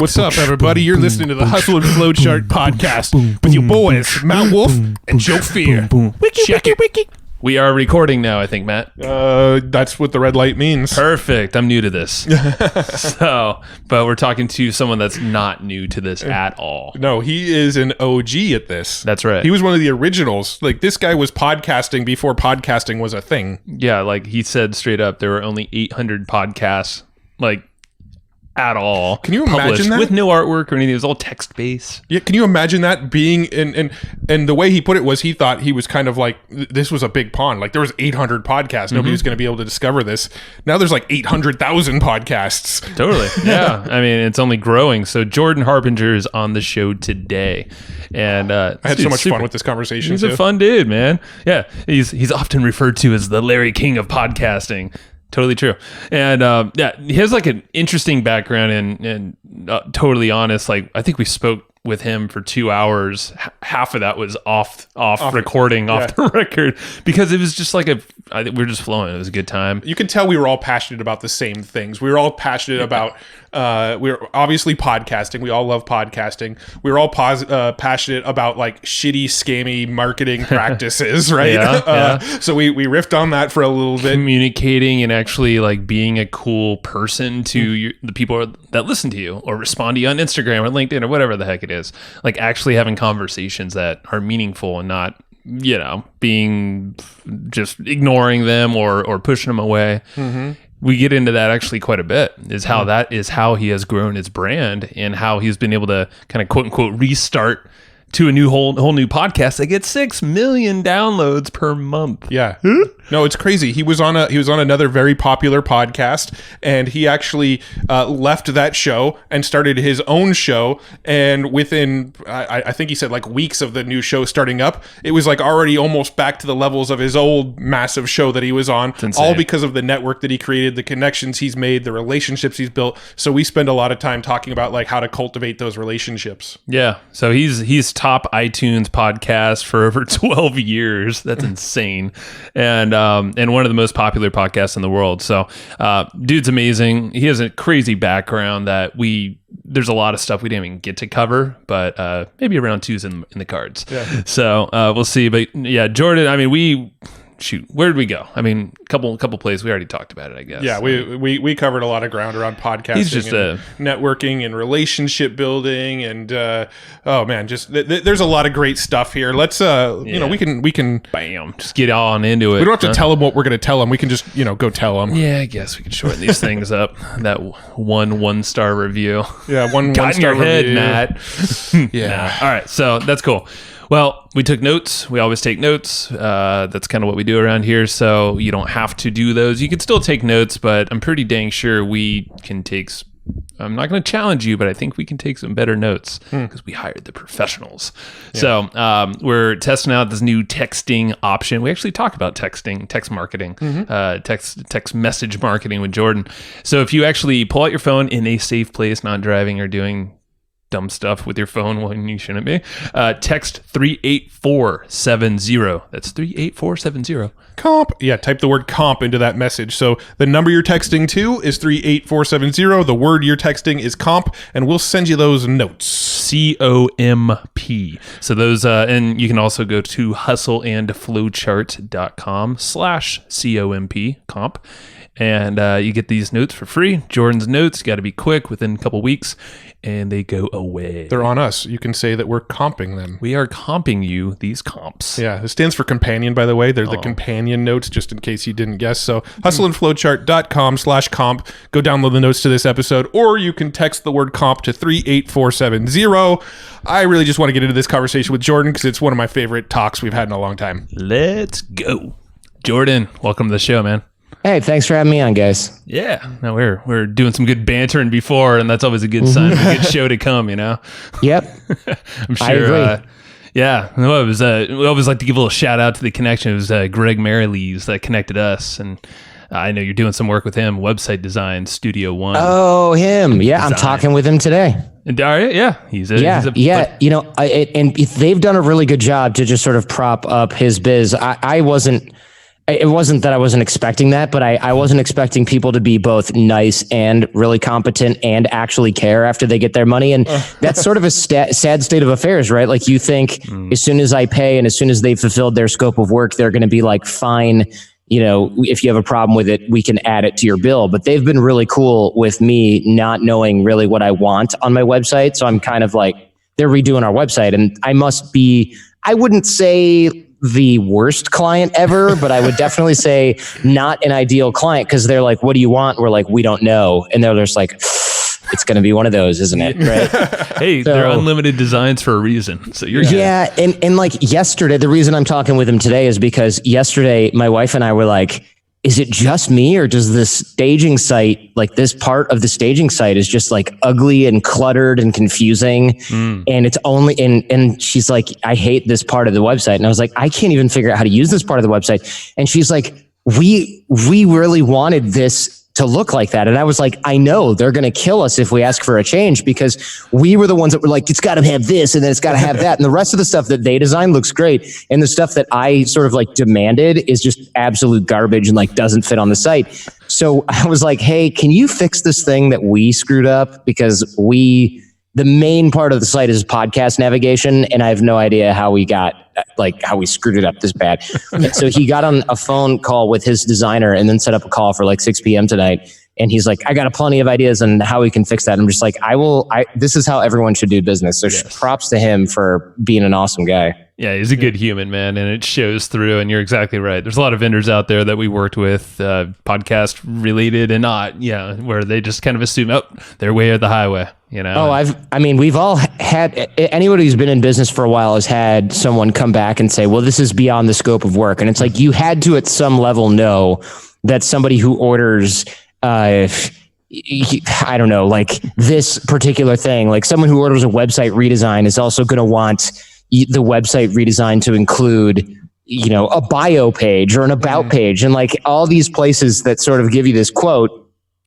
What's up, everybody? You're listening to the Hustle and Flowchart podcast with your boys, Matt Wolf and Joe Fear. Check it. We are recording now, I think, Matt. That's what the red light means. Perfect. I'm new to this. But we're talking to someone that's not new to this at all. No, he is an OG at this. That's right. He was one of the originals. Like, this guy was podcasting before podcasting was a thing. Yeah, like he said straight up, there were only 800 podcasts, like, at all. Can you imagine that? With no artwork or anything. It was all text-based. Yeah, can you imagine that being and the way he put it was he thought he was kind of like, this was a big pond. Like, there was 800 podcasts. Nobody was going to be able to discover this. Now there's like 800,000 podcasts. Totally. Yeah. I mean, it's only growing. So Jordan Harbinger is on the show today. And I had so much fun with this conversation. He's a fun dude, man. Yeah. He's often referred to as the Larry King of podcasting. Totally true. And yeah, he has like an interesting background and totally honest. Like, I think we spoke with him for 2 hours. Half of that was off recording, off the record, because it was just like we were just flowing. It was a good time. You could tell we were all passionate about the same things. We were all passionate about, we were obviously podcasting. We all love podcasting. We were all passionate about like shitty, scammy marketing practices, right? Yeah. So we riffed on that for a little bit. Communicating and actually like being a cool person to the people that listen to you or respond to you on Instagram or LinkedIn or whatever the heck it is. Like actually having conversations that are meaningful and not, being just ignoring them or pushing them away. Mm-hmm. We get into that actually quite a bit, is how that is how he has grown his brand and how he's been able to kind of quote unquote restart to a whole new podcast that gets 6 million downloads per month. Yeah. No, it's crazy. He was on another very popular podcast, and he actually left that show and started his own show. And within, I think he said like weeks of the new show starting up, it was like already almost back to the levels of his old massive show that he was on. All because of the network that he created, the connections he's made, the relationships he's built. So we spend a lot of time talking about like how to cultivate those relationships. Yeah. So he's top iTunes podcast for over 12 years. That's insane. And one of the most popular podcasts in the world. So dude's amazing. He has a crazy background that there's a lot of stuff we didn't even get to cover, but maybe round two's in the cards. Yeah. So we'll see. But yeah, Jordan, I mean, where did we go? I mean, couple plays. We already talked about it, I guess. Yeah, we covered a lot of ground around podcasting. He's just networking and relationship building, and oh man, just there's a lot of great stuff here. Let's we can bam, just get on into it. We don't have to tell them what we're going to tell them. We can just go tell them. Yeah, I guess we can shorten these things up. That 1-star review. Yeah, one got in your head, review. Matt. Yeah. All right, so that's cool. Well, we took notes. We always take notes. That's kind of what we do around here. So you don't have to do those. You can still take notes, but I'm pretty dang sure we can take. I'm not going to challenge you, but I think we can take some better notes because we hired the professionals. Yeah. So we're testing out this new texting option. We actually talk about texting, text marketing, text message marketing with Jordan. So if you actually pull out your phone in a safe place, not driving or doing dumb stuff with your phone when you shouldn't be, text 38470. That's 38470. Comp. Yeah, type the word comp into that message. So the number you're texting to is 38470. The word you're texting is comp, and we'll send you those notes. COMP. So those, and you can also go to hustleandflowchart.com/COMP comp. And you get these notes for free. Jordan's notes, got to be quick within a couple weeks, and they go away. They're on us. You can say that we're comping them. We are comping you these comps. Yeah, it stands for companion, by the way. They're the companion notes, just in case you didn't guess. So hustleandflowchart.com/comp. Go download the notes to this episode, or you can text the word comp to 38470. I really just want to get into this conversation with Jordan because it's one of my favorite talks we've had in a long time. Let's go. Jordan, welcome to the show, man. Hey, thanks for having me on, guys. Yeah, no, we're doing some good bantering before, and that's always a good sign of a good show to come, Yep. I'm sure. I agree. Yeah, no, we always like to give a little shout out to the connection. It was Greg Marilees that connected us, and I know you're doing some work with him, website design, Studio One. Oh, him. Yeah, design. I'm talking with him today. And yeah, he's a and they've done a really good job to just sort of prop up his biz. I wasn't It wasn't that I wasn't expecting that, but I wasn't expecting people to be both nice and really competent and actually care after they get their money. And that's sort of a sad state of affairs, right? Like you think as soon as I pay and as soon as they've fulfilled their scope of work, they're going to be like, fine, you know, if you have a problem with it, we can add it to your bill. But they've been really cool with me not knowing really what I want on my website. So I'm kind of like, they're redoing our website and I wouldn't say the worst client ever, but I would definitely say not an ideal client because they're like, what do you want? We're like, we don't know. And they're just like, it's going to be one of those, isn't it? Right? Hey, they're unlimited designs for a reason. So you're yeah. And like yesterday, the reason I'm talking with him today is because yesterday my wife and I were like, is it just me or does this staging site, like this part of the staging site is just like ugly and cluttered and confusing. And it's only, and she's like, I hate this part of the website. And I was like, I can't even figure out how to use this part of the website. And she's like, we really wanted this to look like that. And I was like, I know they're going to kill us if we ask for a change because we were the ones that were like, it's got to have this and then it's got to have that. And the rest of the stuff that they designed looks great. And the stuff that I sort of like demanded is just absolute garbage and like doesn't fit on the site. So I was like, hey, can you fix this thing that we screwed up? Because the main part of the site is podcast navigation. And I have no idea how we screwed it up this bad. So he got on a phone call with his designer and then set up a call for like 6 p.m. tonight. And he's like, I got plenty of ideas on how we can fix that. I'm just like, this is how everyone should do business. So props to him for being an awesome guy. Yeah, he's a good human, man, and it shows through, and you're exactly right. There's a lot of vendors out there that we worked with, podcast related and not, where they just kind of assume, their way or the highway, you know? We've all had, anybody who's been in business for a while has had someone come back and say, well, this is beyond the scope of work. And it's like, you had to at some level know that somebody who orders, I don't know, like this particular thing, like someone who orders a website redesign is also going to want the website redesigned to include, you know, a bio page or an about page and like all these places that sort of give you this quote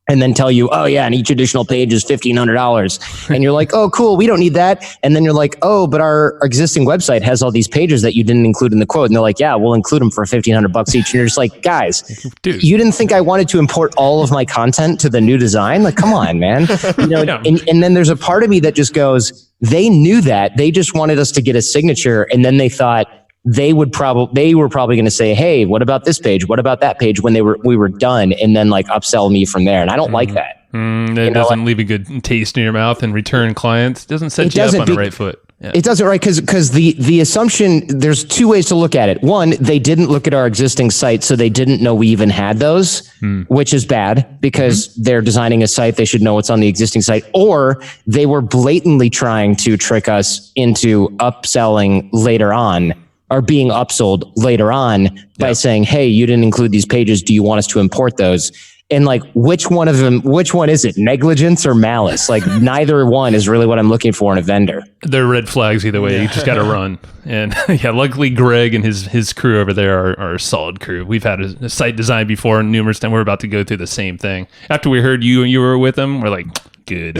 and then tell you, oh yeah, and each additional page is $1,500. And you're like, oh, cool, we don't need that. And then you're like, oh, but our existing website has all these pages that you didn't include in the quote. And they're like, yeah, we'll include them for $1,500 each. And you're just like, guys, dude, you didn't think I wanted to import all of my content to the new design? Like, come on, man. You know, and then there's a part of me that just goes, they knew that. They just wanted us to get a signature. And then they thought, they were probably going to say, hey, what about this page? What about that page when we were done and then like upsell me from there. And I don't like that. It doesn't leave a good taste in your mouth and return clients. It doesn't set you up on the right foot. Yeah. It doesn't, right? Because the assumption, there's two ways to look at it. One, they didn't look at our existing site, so they didn't know we even had those, which is bad because they're designing a site. They should know what's on the existing site. Or they were blatantly trying to trick us into upselling later on, are being upsold later on by saying, hey, you didn't include these pages. Do you want us to import those? And like, which one is it? Negligence or malice? Like neither one is really what I'm looking for in a vendor. They're red flags either way. You just got to run. And luckily Greg and his crew over there are a solid crew. We've had a site design before numerous times. We're about to go through the same thing. After we heard you were with them, we're like, good.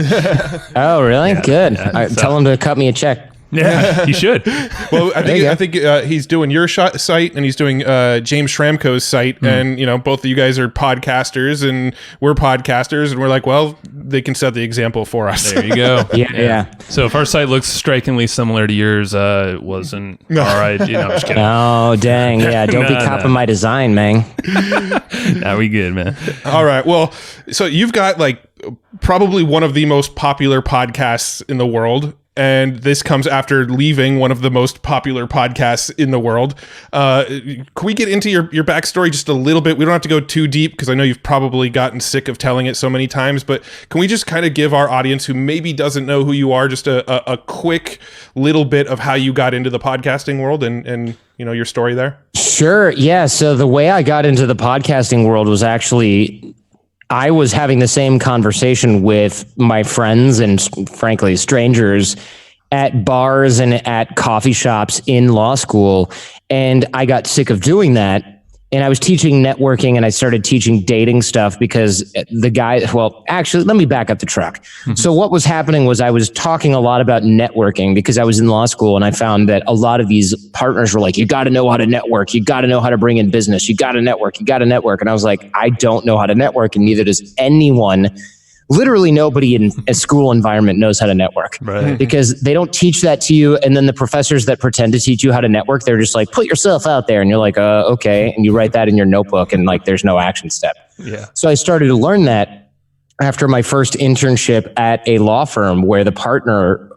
Oh, really? Yeah, good. Yeah, tell them to cut me a check. Yeah, you should. Well, I think he's doing your site and he's doing James Schramko's site, and you know both of you guys are podcasters and we're podcasters, and we're like, well, they can set the example for us. There you go. Yeah. So if our site looks strikingly similar to yours, it wasn't all right. I'm just kidding. Oh dang! Yeah, don't be copying my design, man. Now we good, man. All right. Well, so you've got like probably one of the most popular podcasts in the world. And this comes after leaving one of the most popular podcasts in the world. Can we get into your backstory just a little bit? We don't have to go too deep because I know you've probably gotten sick of telling it so many times, but can we just kind of give our audience who maybe doesn't know who you are just a quick little bit of how you got into the podcasting world and you know your story there? Sure. Yeah. So the way I got into the podcasting world was actually, I was having the same conversation with my friends and frankly strangers at bars and at coffee shops in law school. And I got sick of doing that. and I was teaching networking, and I started teaching dating stuff because the guy, well, actually, let me back up the truck. So what was happening was I was talking a lot about networking because I was in law school, and I found that a lot of these partners were like, you got to know how to network. You got to know how to bring in business. You got to network. You got to network. And I was like, I don't know how to network, and neither does anyone. Literally nobody in a school environment knows how to network, Right. because they don't teach that to you. And then the professors that pretend to teach you how to network, they're just like, put yourself out there. And you're like, okay. And you write that in your notebook, and like, there's no action step. Yeah. So I started to learn that after my first internship at a law firm, where the partner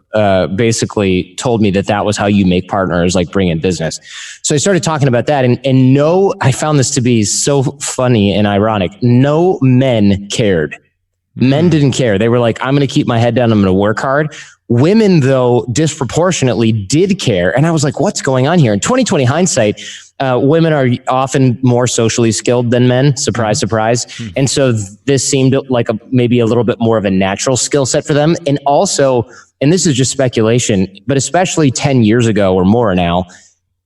basically told me that was how you make partners, like bring in business. So I started talking about that, and no, I found this to be so funny and ironic. No men cared. Men didn't care. They were like, I'm going to keep my head down. I'm going to work hard. Women, though, disproportionately did care. And I was like, what's going on here? In 2020 hindsight, women are often more socially skilled than men. Surprise, surprise. And so this seemed like maybe a little bit more of a natural skill set for them. And also, and this is just speculation, but especially 10 years ago or more now,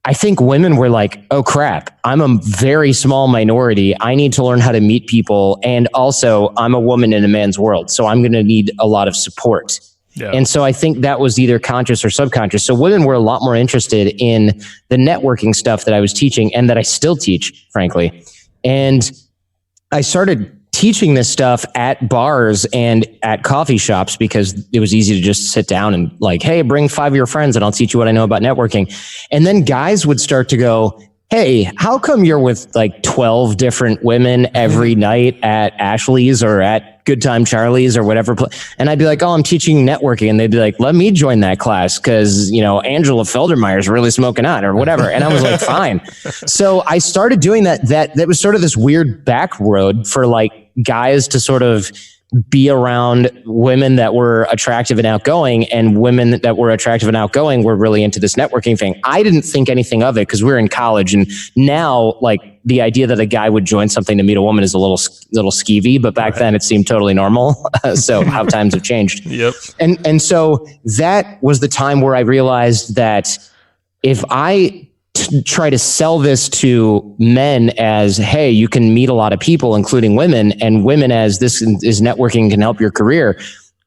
I think women were like, oh crap, I'm a very small minority. I need to learn how to meet people. And also, I'm a woman in a man's world, so I'm going to need a lot of support. Yeah. And so I think that was either conscious or subconscious. So women were a lot more interested in the networking stuff that I was teaching, and that I still teach, frankly. And I started teaching this stuff at bars and at coffee shops because it was easy to just sit down and like, hey, bring 5 of your friends and I'll teach you what I know about networking. And then guys would start to go, hey, how come you're with like 12 different women every night at Ashley's or at Good Time Charley's or whatever? And I'd be like, oh, I'm teaching networking. And they'd be like, let me join that class because, you know, Angela Feldermeyer's really smoking out or whatever. And I was like, fine. So I started doing that. That was sort of this weird back road for like guys to sort of be around women that were attractive and outgoing, and women that were attractive and outgoing were really into this networking thing. I didn't think anything of it because we were in college, and now like the idea that a guy would join something to meet a woman is a little skeevy, but back then it seemed totally normal. So how times have changed. Yep. And so that was the time where I realized that if I try to sell this to men as, hey, you can meet a lot of people, including women, and women as this is networking can help your career,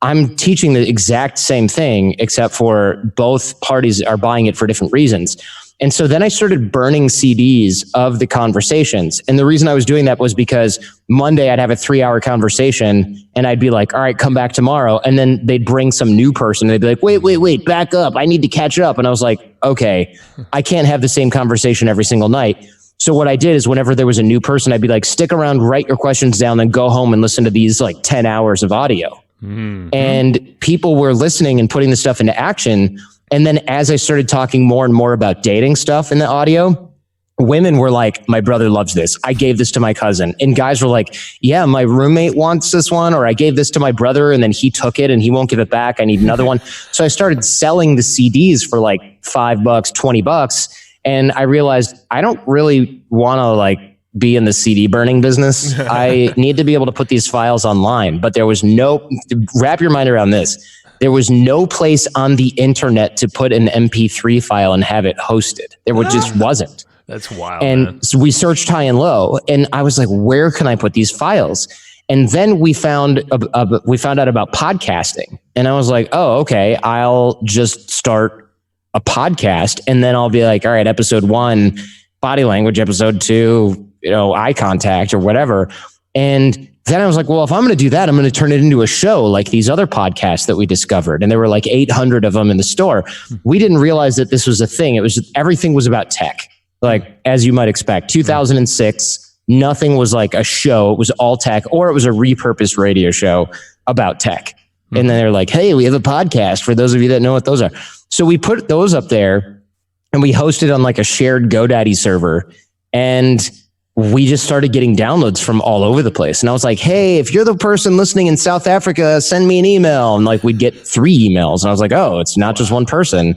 I'm teaching the exact same thing, except for both parties are buying it for different reasons. And so then I started burning CDs of the conversations. And the reason I was doing that was because Monday I'd have a 3-hour conversation and I'd be like, all right, come back tomorrow. And then they'd bring some new person. They'd be like, wait, back up. I need to catch up. And I was like, okay, I can't have the same conversation every single night. So what I did is whenever there was a new person, I'd be like, stick around, write your questions down, then go home and listen to these like 10 hours of audio. Mm-hmm. And people were listening and putting the stuff into action. And then as I started talking more and more about dating stuff in the audio, women were like, my brother loves this. I gave this to my cousin. And guys were like, yeah, my roommate wants this one, or I gave this to my brother and then he took it and he won't give it back. I need another one. So I started selling the CDs for like $5, $20. And I realized I don't really want to like be in the CD burning business. I need to be able to put these files online, but there was no, wrap your mind around this. There was no place on the internet to put an MP3 file and have it hosted. There just wasn't. That's wild. And man. So we searched high and low, and I was like, where can I put these files? And then we found out about podcasting, and I was like, oh, okay, I'll just start a podcast, and then I'll be like, all right, episode 1, body language, episode 2, eye contact or whatever. And then I was like, well, if I'm going to do that, I'm going to turn it into a show like these other podcasts that we discovered. And there were like 800 of them in the store. We didn't realize that this was a thing. Everything was about tech, like as you might expect. 2006, nothing was like a show. It was all tech, or it was a repurposed radio show about tech. And then they're like, hey, we have a podcast for those of you that know what those are. So we put those up there and we hosted on like a shared GoDaddy server. And we just started getting downloads from all over the place. And I was like, hey, if you're the person listening in South Africa, send me an email. And like, we'd get 3 emails. And I was like, oh, it's not just one person.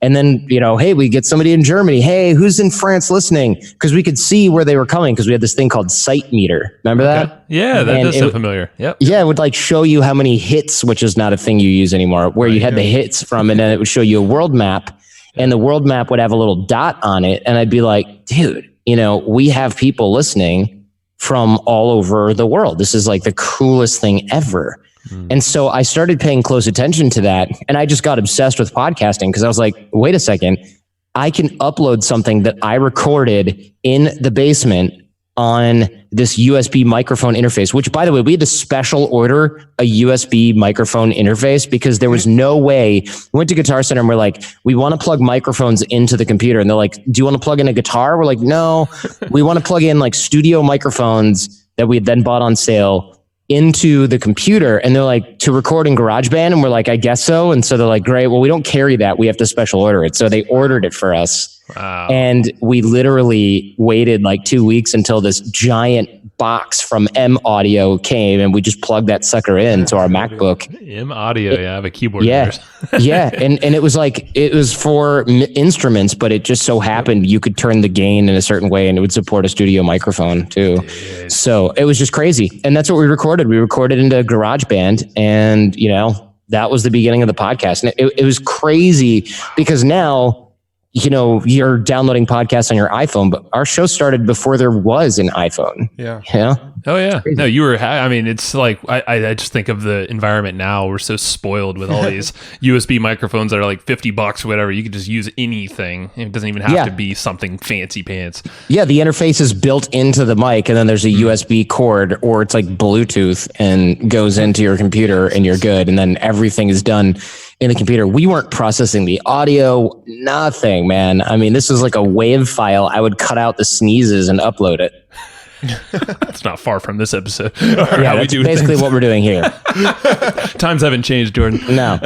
And then, hey, we get somebody in Germany. Hey, who's in France listening? Because we could see where they were coming because we had this thing called Site Meter. Remember that? Yeah, that does sound familiar. Yep. Yeah, it would like show you how many hits, which is not a thing you use anymore, where you had the hits from, and then it would show you a world map. And the world map would have a little dot on it. And I'd be like, dude, we have people listening from all over the world. This is like the coolest thing ever. And so I started paying close attention to that. And I just got obsessed with podcasting because I was like, wait a second, I can upload something that I recorded in the basement on this USB microphone interface, which, by the way, we had to special order a USB microphone interface because there was no way. We went to Guitar Center and we're like, we want to plug microphones into the computer. And they're like, do you want to plug in a guitar? We're like, no, we want to plug in like studio microphones that we had then bought on sale into the computer. And they're like, to record in GarageBand? And we're like, I guess so. And so they're like, great, well, we don't carry that. We have to special order it. So they ordered it for us. Wow. And we literally waited like 2 weeks until this giant box from M Audio came, and we just plugged that sucker in to our MacBook. M Audio, I have a keyboard. Yeah, yeah, and it was like, it was for instruments, but it just so happened you could turn the gain in a certain way, and it would support a studio microphone too. Dude. So it was just crazy, and that's what we recorded. We recorded into GarageBand, and that was the beginning of the podcast, and it was crazy because now, you're downloading podcasts on your iPhone, but our show started before there was an iPhone. Yeah. Yeah. Oh yeah. No, you were, it's like, I just think of the environment now. We're so spoiled with all these USB microphones that are like $50 or whatever. You can just use anything. It doesn't even have to be something fancy pants. Yeah. The interface is built into the mic, and then there's a USB cord, or it's like Bluetooth and goes into your computer and you're good. And then everything is done in the computer. We weren't processing the audio, nothing, man. I mean, this is like a WAV file. I would cut out the sneezes and upload it. That's not far from this episode. Yeah, that's basically what we're doing here. Times haven't changed, Jordan. No.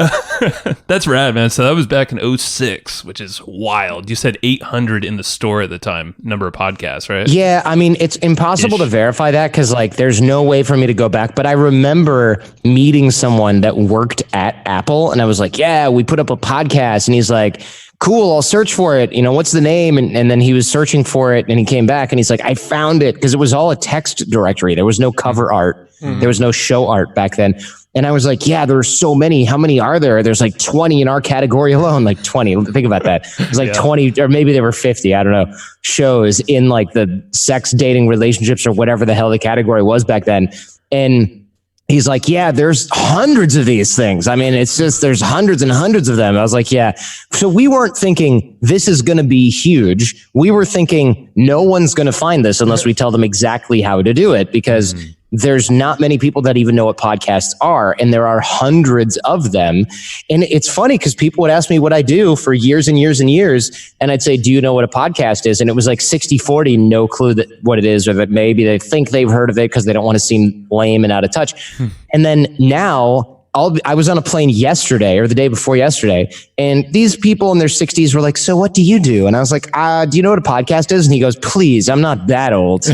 That's rad, man. So that was back in 2006, which is wild. You said 800 in the store at the time, number of podcasts, right? Yeah, I mean, it's impossible to verify that because like there's no way for me to go back. But I remember meeting someone that worked at Apple, and I was like, yeah, we put up a podcast, and he's like, cool, I'll search for it. What's the name? And then he was searching for it, and he came back and he's like, I found it, because it was all a text directory. There was no cover art. There was no show art back then. And I was like, yeah, there's so many. How many are there? There's like 20 in our category alone, like 20. Think about that. It's like 20, or maybe there were 50. I don't know. Shows in like the sex, dating, relationships, or whatever the hell the category was back then. And he's like, yeah, there's hundreds of these things. I mean, it's just, there's hundreds and hundreds of them. I was like, yeah. So we weren't thinking this is going to be huge. We were thinking no one's going to find this unless we tell them exactly how to do it, because there's not many people that even know what podcasts are, and there are hundreds of them. And it's funny because people would ask me what I do for years and years and years, and I'd say, do you know what a podcast is? And it was like 60-40, no clue what it is, or that maybe they think they've heard of it because they don't want to seem lame and out of touch. And then now, I was on a plane yesterday, or the day before yesterday, and these people in their 60s were like, so what do you do? And I was like, do you know what a podcast is? And he goes, please, I'm not that old.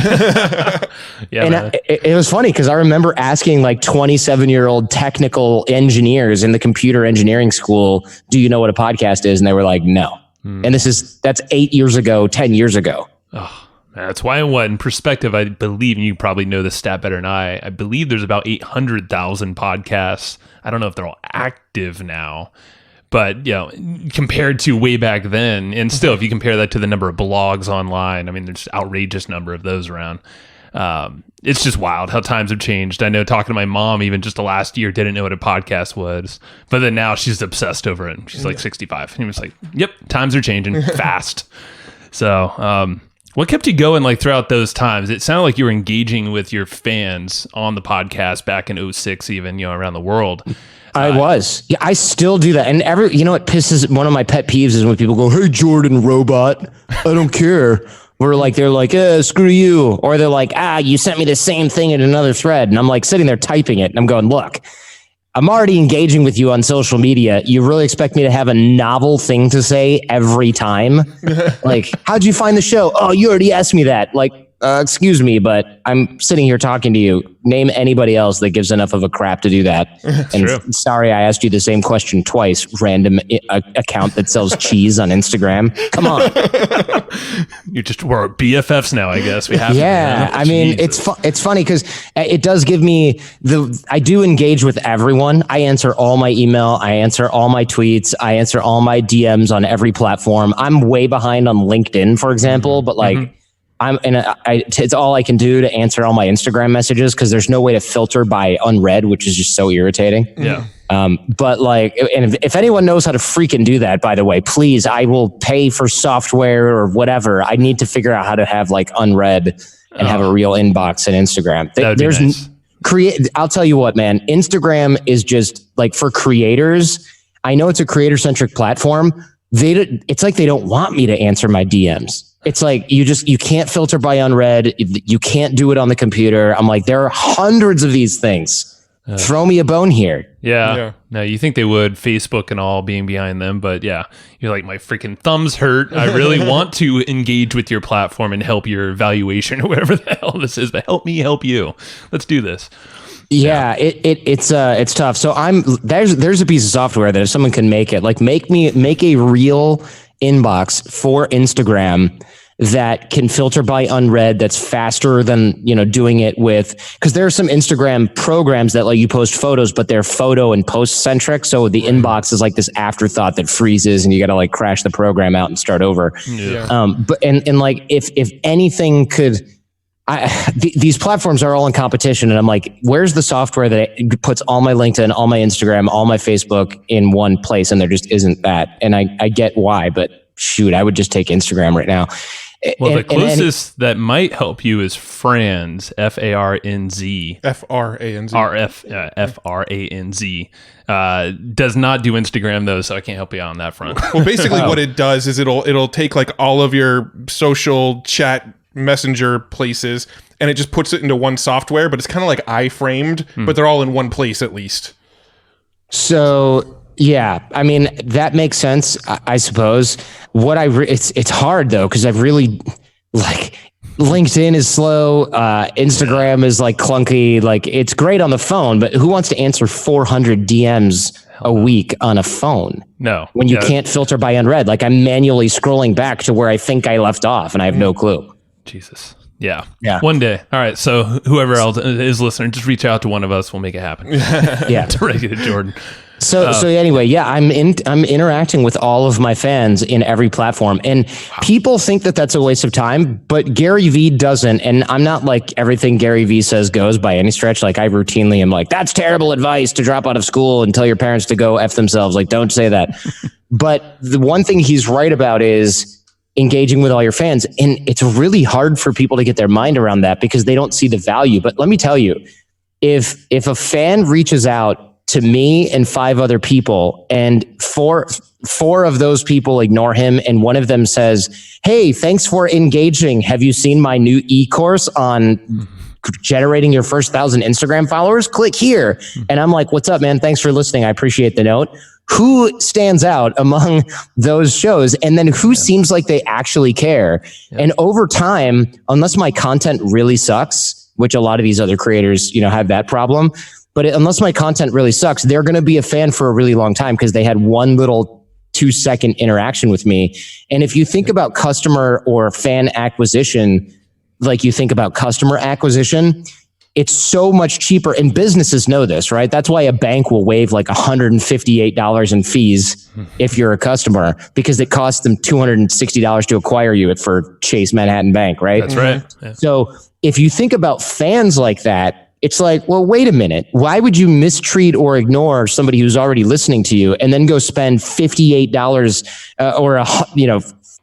It was funny because I remember asking like 27-year-old technical engineers in the computer engineering school, do you know what a podcast is? And they were like, no. And that's 8 years ago, 10 years ago. Oh. That's why, in perspective, I believe, and you probably know this stat better than I believe there's about 800,000 podcasts. I don't know if they're all active now, but compared to way back then, and still, if you compare that to the number of blogs online, I mean, there's an outrageous number of those around. It's just wild how times have changed. I know, talking to my mom, even just the last year, didn't know what a podcast was, but then now she's obsessed over it. She's like 65, and he was like, yep, times are changing fast. So, what kept you going like throughout those times? It sounded like you were engaging with your fans on the podcast back in 2006, even, around the world. I was. Yeah, I still do that. And what pisses, one of my pet peeves is when people go, hey, Jordan robot, I don't care. They're like, screw you. Or they're like, you sent me the same thing in another thread. And I'm like sitting there typing it, and I'm going, look, I'm already engaging with you on social media. You really expect me to have a novel thing to say every time? Like, how'd you find the show? Oh, you already asked me that. Like, excuse me, but I'm sitting here talking to you. Name anybody else that gives enough of a crap to do that. And true. Sorry, I asked you the same question twice. Random account that sells cheese on Instagram. Come on. We're BFFs now, I guess. We have to. Yeah, I mean, it's funny because it does give me I do engage with everyone. I answer all my email. I answer all my tweets. I answer all my DMs on every platform. I'm way behind on LinkedIn, for example, but like, it's all I can do to answer all my Instagram messages because there's no way to filter by unread, which is just so irritating. Yeah. But like, and if anyone knows how to freaking do that, by the way, please, I will pay for software or whatever. I need to figure out how to have like unread and have a real inbox in Instagram. There's nice. I'll tell you what, man, Instagram is just like for creators. I know it's a creator centric platform. It's like they don't want me to answer my DMs. It's like you can't filter by unread. You can't do it on the computer. I'm like, there are hundreds of these things. Throw me a bone here. Yeah. No, you think they would, Facebook and all being behind them, but yeah, you're like, my freaking thumbs hurt. I really want to engage with your platform and help your valuation or whatever the hell this is, but help me help you. Let's do this. Yeah, it's tough. So there's a piece of software that if someone can make it, like make a real inbox for Instagram that can filter by unread, that's faster than, doing it with, because there are some Instagram programs that let you post photos, but they're photo and post centric. So the inbox is like this afterthought that freezes and you got to like crash the program out and start over. Yeah. But like if anything could, these platforms are all in competition, and I'm like, where's the software that puts all my LinkedIn, all my Instagram, all my Facebook in one place? And there just isn't that. And I get why, but shoot, I would just take Instagram right now. Well, the closest that might help you is Franz, F-A-R-N-Z. F-R-A-N-Z. F-R-A-N-Z. Does not do Instagram though, so I can't help you out on that front. Well, basically what it does is it'll take like all of your social chat messenger places and it just puts it into one software, but it's kind of like iframed, but they're all in one place at least. So yeah, I mean, that makes sense, I suppose. It's hard though, because I've really like LinkedIn is slow. Instagram is like clunky. Like it's great on the phone, but who wants to answer 400 DMs a week on a phone? No. When you can't filter by unread, like I'm manually scrolling back to where I think I left off and I have no clue. Jesus. Yeah. One day. All right. So whoever else is listening, just reach out to one of us. We'll make it happen. Yeah. Directed at Jordan. So anyway, yeah, I'm interacting with all of my fans in every platform, and people think that that's a waste of time, but Gary Vee doesn't. And I'm not like everything Gary Vee says goes by any stretch. Like I routinely am like, that's terrible advice to drop out of school and tell your parents to go F themselves. Like, don't say that. But the one thing he's right about is engaging with all your fans. And it's really hard for people to get their mind around that because they don't see the value. But let me tell you, if a fan reaches out to me and 5 other people, and four of those people ignore him, and one of them says, hey, thanks for engaging. Have you seen my new e-course on generating your first 1,000 Instagram followers? Click here. And I'm like, what's up, man? Thanks for listening. I appreciate the note. Who stands out among those shows? And then who seems like they actually care? And over time, unless my content really sucks, which a lot of these other creators, have that problem, but unless my content really sucks, they're going to be a fan for a really long time because they had one little 2-second interaction with me. And if you think about customer or fan acquisition, like you think about customer acquisition, it's so much cheaper. And businesses know this, right? That's why a bank will waive like $158 in fees if you're a customer, because it costs them $260 to acquire you for Chase Manhattan Bank, right? That's right. Yeah. So if you think about fans like that, it's like, well, wait a minute. Why would you mistreat or ignore somebody who's already listening to you and then go spend $58 or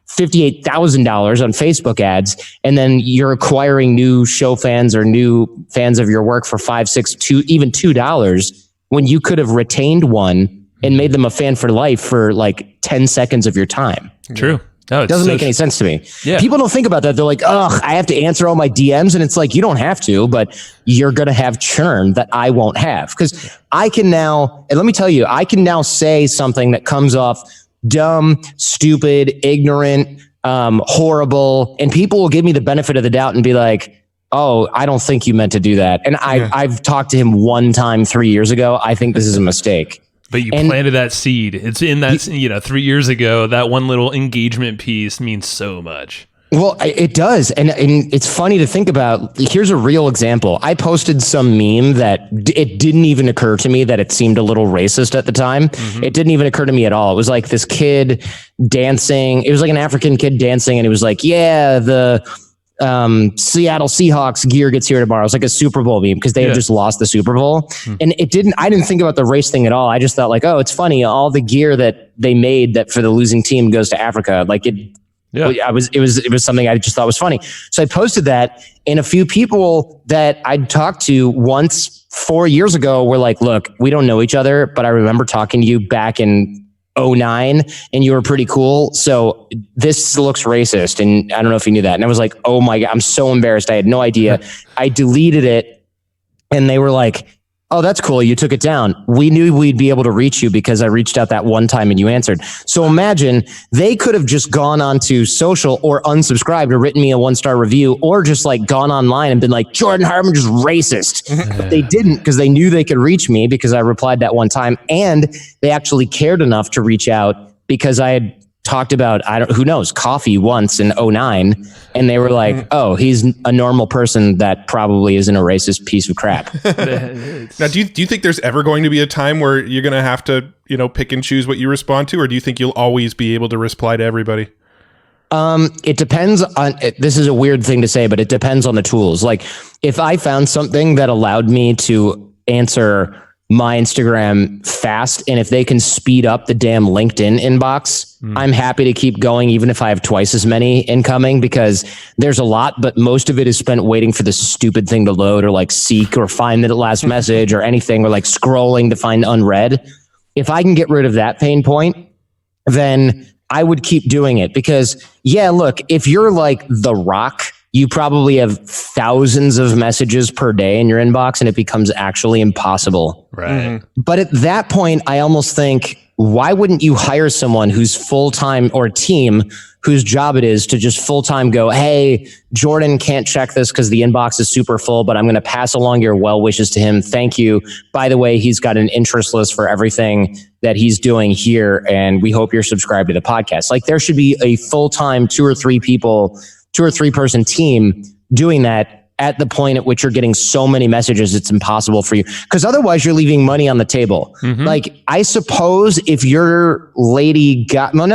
$58,000 on Facebook ads, and then you're acquiring new show fans or new fans of your work for $5, $6, even $2 when you could have retained one and made them a fan for life for like 10 seconds of your time? True. No, it doesn't make any sense to me. Yeah. People don't think about that. They're like, ugh, I have to answer all my DMs. And it's like, you don't have to, but you're going to have churn that I won't have. Because I can now, and let me tell you, I can now say something that comes off dumb, stupid, ignorant, horrible. And people will give me the benefit of the doubt and be like, oh, I don't think you meant to do that. And I've talked to him one time 3 years ago. I think this is a mistake. But you planted that seed. It's in that, 3 years ago, that one little engagement piece means so much. Well, it does. And it's funny to think about. Here's a real example. I posted some meme that it didn't even occur to me that it seemed a little racist at the time. It didn't even occur to me at all. It was like this kid dancing. It was like an African kid dancing. And it was like, yeah, the Seattle Seahawks gear gets here tomorrow. It's like a Super Bowl meme because they had just lost the Super Bowl. And I didn't think about the race thing at all. I just thought like, oh, it's funny. All the gear that they made that for the losing team goes to Africa. Like it was something I just thought was funny. So I posted that, and a few people that I'd talked to once 4 years ago were like, look, we don't know each other, but I remember talking to you back in 2009 and you were pretty cool. So this looks racist. And I don't know if you knew that. And I was like, oh my God, I'm so embarrassed. I had no idea. I deleted it and they were like, oh, that's cool. You took it down. We knew we'd be able to reach you because I reached out that one time and you answered. So imagine they could have just gone onto social or unsubscribed or written me a 1-star review or just like gone online and been like, Jordan Harbinger's racist. But they didn't because they knew they could reach me because I replied that one time. And they actually cared enough to reach out because I had talked about, who knows, coffee once in 2009. And they were like, oh, he's a normal person that probably isn't a racist piece of crap. Now, do you think there's ever going to be a time where you're going to have to, pick and choose what you respond to? Or do you think you'll always be able to reply to everybody? It depends on, this is a weird thing to say, but it depends on the tools. Like if I found something that allowed me to answer my Instagram fast, and if they can speed up the damn LinkedIn inbox, I'm happy to keep going, even if I have twice as many incoming, because there's a lot, but most of it is spent waiting for the stupid thing to load or like seek or find the last message or anything, or like scrolling to find unread. If I can get rid of that pain point, then I would keep doing it because look, if you're like The Rock, you probably have thousands of messages per day in your inbox and it becomes actually impossible. Right. But at that point, I almost think, why wouldn't you hire someone who's full-time or a team whose job it is to just full-time go, hey, Jordan can't check this because the inbox is super full, but I'm going to pass along your well wishes to him. Thank you. By the way, he's got an interest list for everything that he's doing here. And we hope you're subscribed to the podcast. Like there should be a full-time 2 or 3 person team doing that at the point at which you're getting so many messages, it's impossible for you. Because otherwise you're leaving money on the table. Like I suppose if you're Lady Gaga,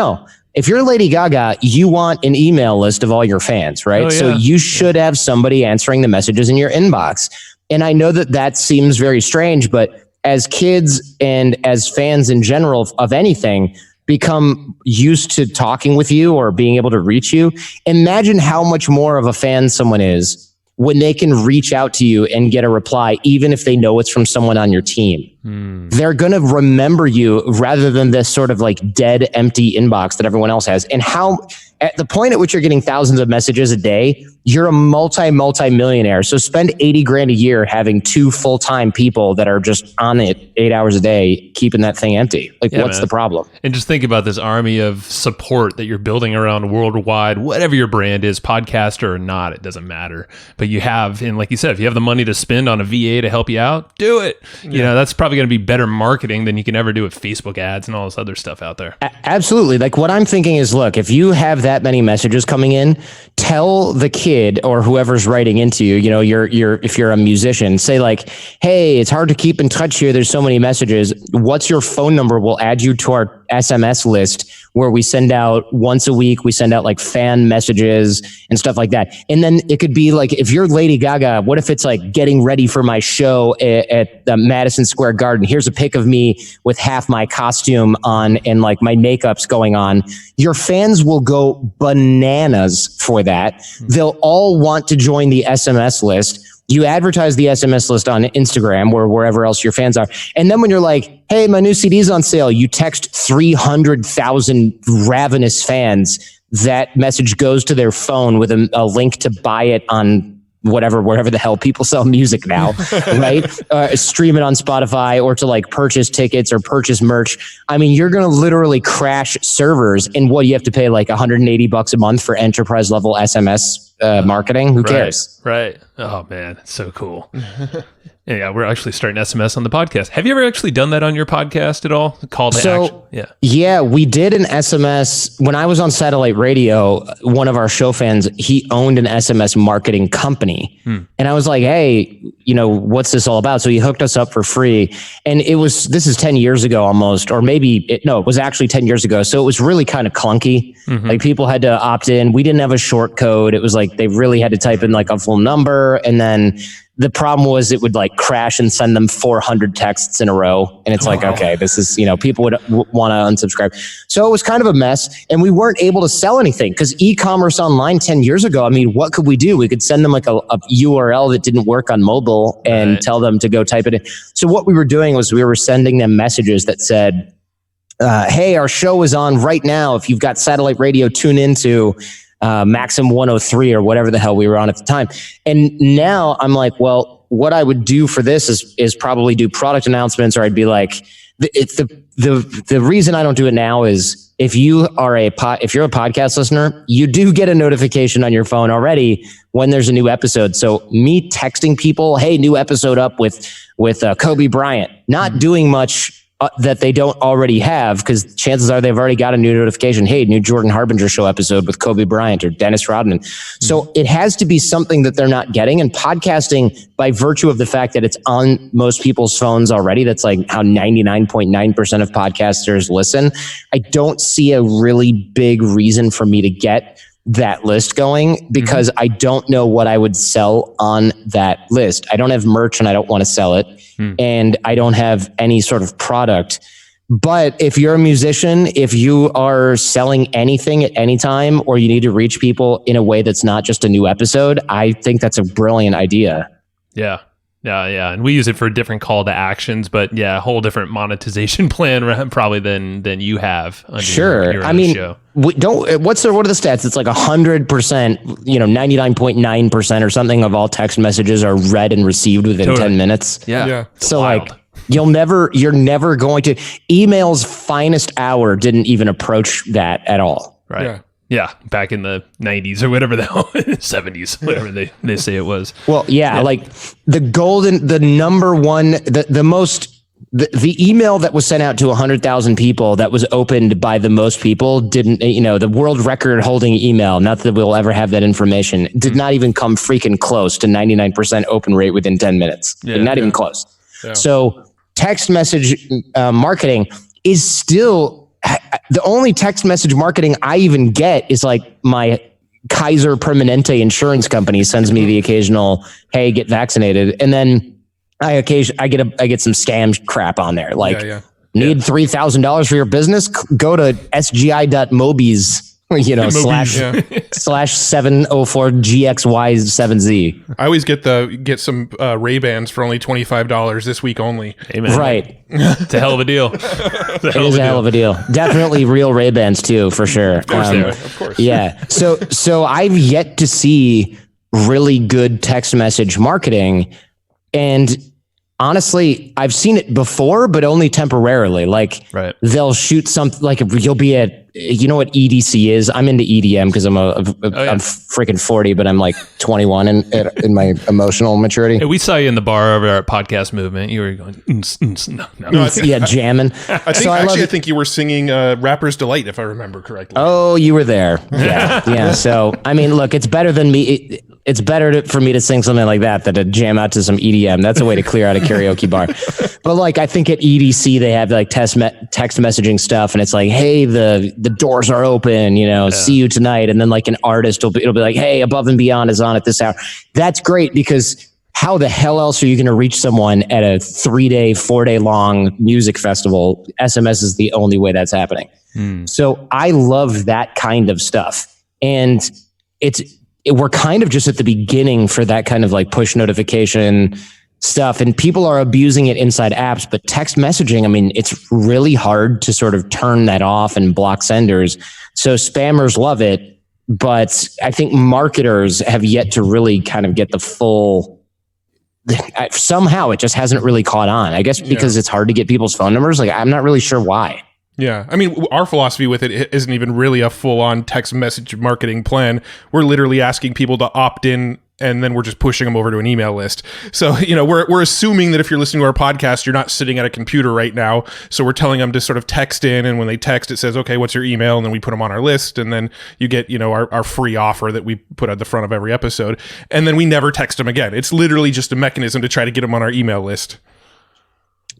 you want an email list of all your fans, right? So you should have somebody answering the messages in your inbox. And I know that seems very strange, but as kids and as fans in general of anything, become used to talking with you or being able to reach you. Imagine how much more of a fan someone is when they can reach out to you and get a reply, even if they know it's from someone on your team. They're going to remember you rather than this sort of like dead, empty inbox that everyone else has. And how, at the point at which you're getting thousands of messages a day, you're a multi-millionaire. So spend 80 grand a year having 2 full-time people that are just on it 8 hours a day, keeping that thing empty. Like, what's the problem? And just think about this army of support that you're building around worldwide, whatever your brand is, podcaster or not, it doesn't matter. But you have, and like you said, if you have the money to spend on a VA to help you out, do it. You know, that's probably going to be better marketing than you can ever do with Facebook ads and all this other stuff out there. Absolutely. Like what I'm thinking is, look, if you have that many messages coming in, tell the kid or whoever's writing into you, you know, if you're a musician, say like, hey, it's hard to keep in touch here. There's so many messages. What's your phone number? We'll add you to our SMS list where we send out once a week. We send out like fan messages and stuff like that. And then it could be like, if you're Lady Gaga, what if it's like getting ready for my show at the Madison Square Garden? Here's a pic of me with half my costume on and like my makeup's going on. Your fans will go bananas for that. They'll all want to join the SMS list. You advertise the SMS list on Instagram or wherever else your fans are. And then when you're like, hey, my new CD's on sale, you text 300,000 ravenous fans. That message goes to their phone with a link to buy it on wherever the hell people sell music now, right? Stream it on Spotify or to like purchase tickets or purchase merch. I mean, you're going to literally crash servers. And what, you have to pay like $180 a month for enterprise level SMS marketing? Who cares? Right. Oh man, it's so cool. Yeah, we're actually starting SMS on the podcast. Have you ever actually done that on your podcast at all? Call to action? Yeah, we did an SMS when I was on satellite radio. One of our show fans, he owned an SMS marketing company, and I was like, "Hey, you know, what's this all about?" So he hooked us up for free, and this is 10 years ago almost, or maybe it was actually 10 years ago. So it was really kind of clunky. Like people had to opt in. We didn't have a short code. It was like like they really had to type in like a full number. And then the problem was it would like crash and send them 400 texts in a row. And it's like, okay, this is, people would want to unsubscribe. So it was kind of a mess, and we weren't able to sell anything because e-commerce online 10 years ago, I mean, what could we do? We could send them like a URL that didn't work on mobile and tell them to go type it in. So what we were doing was we were sending them messages that said, hey, our show is on right now. If you've got satellite radio, tune into Maxim 103 or whatever the hell we were on at the time. And now I'm like, well, what I would do for this is probably do product announcements, or I'd be like, the reason I don't do it now is if you're a podcast listener, you do get a notification on your phone already when there's a new episode. So me texting people, hey, new episode up with Kobe Bryant, not doing much that they don't already have, because chances are they've already got a new notification. Hey, new Jordan Harbinger Show episode with Kobe Bryant or Dennis Rodman. So it has to be something that they're not getting. And podcasting, by virtue of the fact that it's on most people's phones already, that's like how 99.9% of podcasters listen. I don't see a really big reason for me to get that list going, because I don't know what I would sell on that list. I don't have merch and I don't want to sell it. And I don't have any sort of product. But if you're a musician, if you are selling anything at any time, or you need to reach people in a way that's not just a new episode, I think that's a brilliant idea. Yeah. And we use it for different call to actions, but a whole different monetization plan probably than you have. Under your own show. What are the stats? It's like 100%, 99.9% or something of all text messages are read and received within 10 minutes. Yeah. So like you're never going to, email's finest hour didn't even approach that at all. Right. Yeah, back in the 90s or whatever the hell, 70s, whatever they say it was. Well, like the number one, the email that was sent out to 100,000 people that was opened by the most people didn't, the world record holding email, not that we'll ever have that information, did not even come freaking close to 99% open rate within 10 minutes. Not even close. Yeah. So text message marketing is still... The only text message marketing I even get is like my Kaiser Permanente insurance company sends me the occasional, hey, get vaccinated. And then I get some scam crap on there. Like, need $3,000 for your business? Go to sgi.mobies, slash 704 GXY7Z. I always get some Raybans for only $25 this week only. Amen. Right. It's a hell of a deal. It is a hell of a deal. Definitely real Raybans too, for sure. Of course they are. Of course. Yeah. So I've yet to see really good text message marketing, and honestly, I've seen it before, but only temporarily. Like they'll shoot something, like you'll be at, you know what EDC is? I'm into EDM because I'm freaking 40, but I'm like 21 in my emotional maturity. Hey, we saw you in the bar over at Podcast Movement. You were going, jamming. I think you were singing Rapper's Delight, if I remember correctly. Oh, you were there. Yeah. So, I mean, look, it's better than me. It's better for me to sing something like that than to jam out to some EDM. That's a way to clear out a karaoke bar. But like, I think at EDC, they have like text messaging stuff, and it's like, hey, the doors are open, see you tonight. And then like an artist it'll be like, hey, Above and Beyond is on at this hour. That's great, because how the hell else are you going to reach someone at a 3-day, 4-day long music festival? SMS is the only way that's happening. So I love that kind of stuff. And we're kind of just at the beginning for that kind of like push notification stuff, and people are abusing it inside apps. But text messaging, I mean, it's really hard to sort of turn that off and block senders. So spammers love it, but I think marketers have yet to really kind of get the full, somehow it just hasn't really caught on. I guess because it's hard to get people's phone numbers. Like, I'm not really sure why. Yeah. I mean, our philosophy with it isn't even really a full-on text message marketing plan. We're literally asking people to opt in, and then we're just pushing them over to an email list. So, we're assuming that if you're listening to our podcast, you're not sitting at a computer right now. So we're telling them to sort of text in, and when they text, it says, okay, what's your email? And then we put them on our list, and then you get, our free offer that we put at the front of every episode. And then we never text them again. It's literally just a mechanism to try to get them on our email list.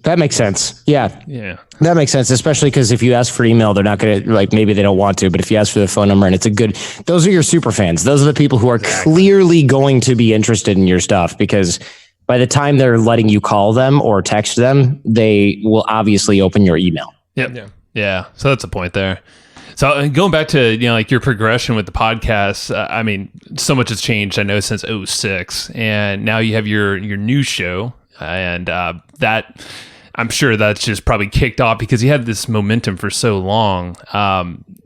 That makes sense. Yeah. Yeah. That makes sense, especially because if you ask for email, they're not going to, like, maybe they don't want to, but if you ask for the phone number and it's a good, those are your super fans. Those are the people who are clearly going to be interested in your stuff, because by the time they're letting you call them or text them, they will obviously open your email. Yep. Yeah. So that's the point there. So going back to, like your progression with the podcast, I mean, so much has changed, I know, since 2006, and now you have your new show, and that, I'm sure that's just probably kicked off because you had this momentum for so long.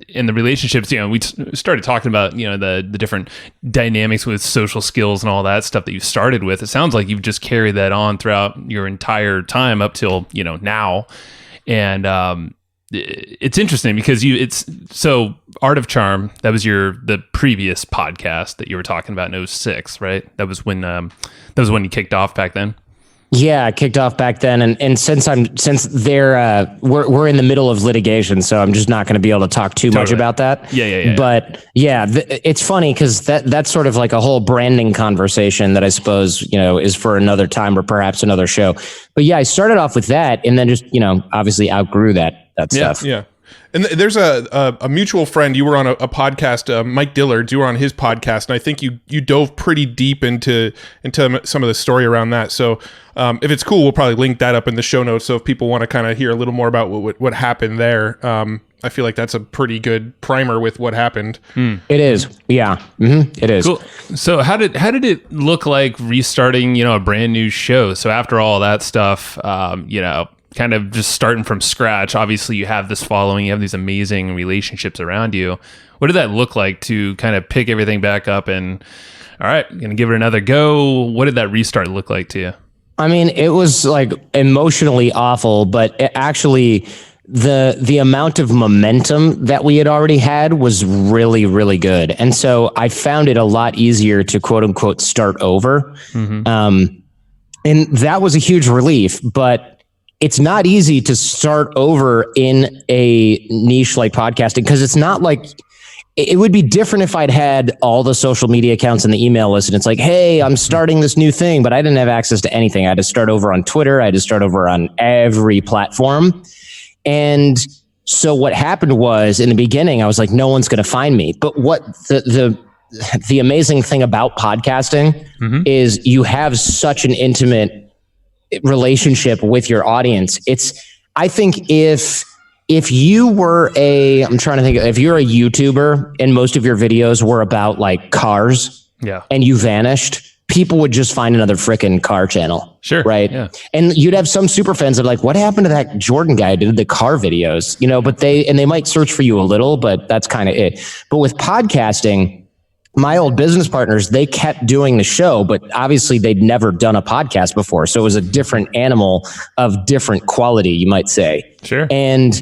In the relationships, we started talking about, the different dynamics with social skills and all that stuff that you started with. It sounds like you've just carried that on throughout your entire time up till, now. And it's interesting because so Art of Charm, that was the previous podcast that you were talking about in 2006, right? That was when you kicked off back then. Yeah, I kicked off back then, and since they're we're in the middle of litigation, so I'm just not going to be able to talk too much about that. Yeah. But yeah, it's funny because that's sort of like a whole branding conversation that I suppose is for another time or perhaps another show. But yeah, I started off with that, and then just obviously outgrew that stuff. Yeah. And there's a mutual friend. You were on a podcast, Mike Dillard's. You were on his podcast, and I think you dove pretty deep into some of the story around that. So if it's cool, we'll probably link that up in the show notes. So if people want to kind of hear a little more about what happened there, I feel like that's a pretty good primer with what happened. It is, yeah, it is. Cool. So how did it look like restarting a brand new show? So after all that stuff, kind of just starting from scratch. Obviously, you have this following, you have these amazing relationships around you. What did that look like to kind of pick everything back up and, all right, I'm going to give it another go? What did that restart look like to you? I mean, it was like emotionally awful, but actually the amount of momentum that we had already had was really, really good. And so I found it a lot easier to quote unquote start over. And that was a huge relief, but it's not easy to start over in a niche like podcasting, because it's not like, it would be different if I'd had all the social media accounts and the email list, and it's like, hey, I'm starting this new thing, but I didn't have access to anything. I had to start over on Twitter. I had to start over on every platform. And so what happened was, in the beginning, I was like, no one's going to find me. But what the amazing thing about podcasting is you have such an intimate relationship with your audience. I think if you were I'm trying to think, if you're a YouTuber and most of your videos were about like cars, and you vanished, people would just find another freaking car channel. Sure. Right. Yeah. And you'd have some super fans that are like, what happened to that Jordan guy who did the car videos? But they might search for you a little, but that's kind of it. But with podcasting, my old business partners, they kept doing the show, but obviously they'd never done a podcast before. So it was a different animal of different quality, you might say. Sure. And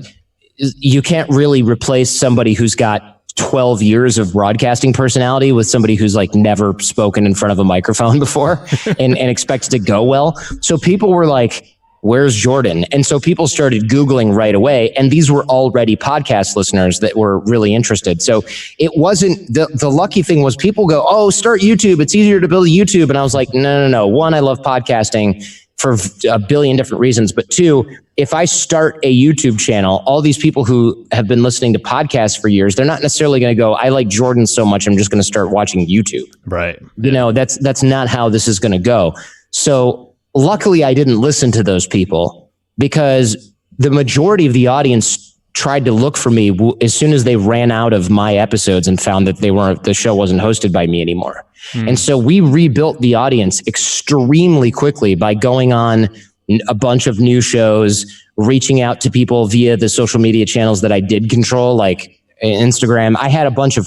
you can't really replace somebody who's got 12 years of broadcasting personality with somebody who's like never spoken in front of a microphone before and expects to go well. So people were like, where's Jordan? And so people started Googling right away. And these were already podcast listeners that were really interested. So it wasn't, the lucky thing was people go, oh, start YouTube. It's easier to build a YouTube. And I was like, no. One, I love podcasting for a billion different reasons. But two, if I start a YouTube channel, all these people who have been listening to podcasts for years, they're not necessarily going to go, I like Jordan so much, I'm just going to start watching YouTube. Right. That's not how this is going to go. So luckily, I didn't listen to those people, because the majority of the audience tried to look for me as soon as they ran out of my episodes and found that the show wasn't hosted by me anymore. And so we rebuilt the audience extremely quickly by going on a bunch of new shows, reaching out to people via the social media channels that I did control, like Instagram. I had a bunch of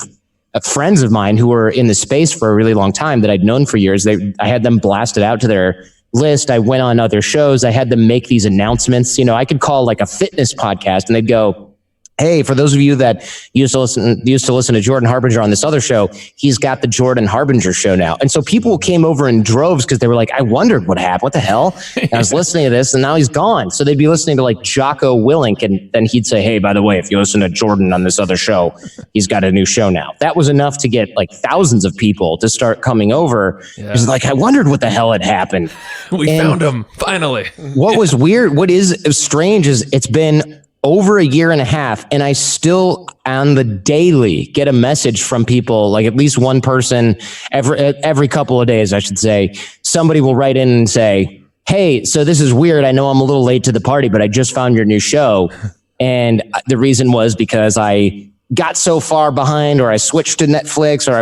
friends of mine who were in the space for a really long time that I'd known for years. I had them blasted out to their list. I went on other shows. I had them make these announcements. I could call like a fitness podcast and they'd go, hey, for those of you that used to listen to Jordan Harbinger on this other show, he's got the Jordan Harbinger Show now. And so people came over in droves because they were like, I wondered what happened. What the hell? And I was listening to this and now he's gone. So they'd be listening to like Jocko Willink. And then he'd say, hey, by the way, if you listen to Jordan on this other show, he's got a new show now. That was enough to get like thousands of people to start coming over. Yeah. It was like, I wondered what the hell had happened. We found him finally. What was weird, what is strange is it's been over a year and a half, and I still on the daily get a message from people, like at least one person every couple of days, I should say. Somebody will write in and say, hey, so this is weird. I know I'm a little late to the party, but I just found your new show. And the reason was because I got so far behind, or I switched to Netflix, or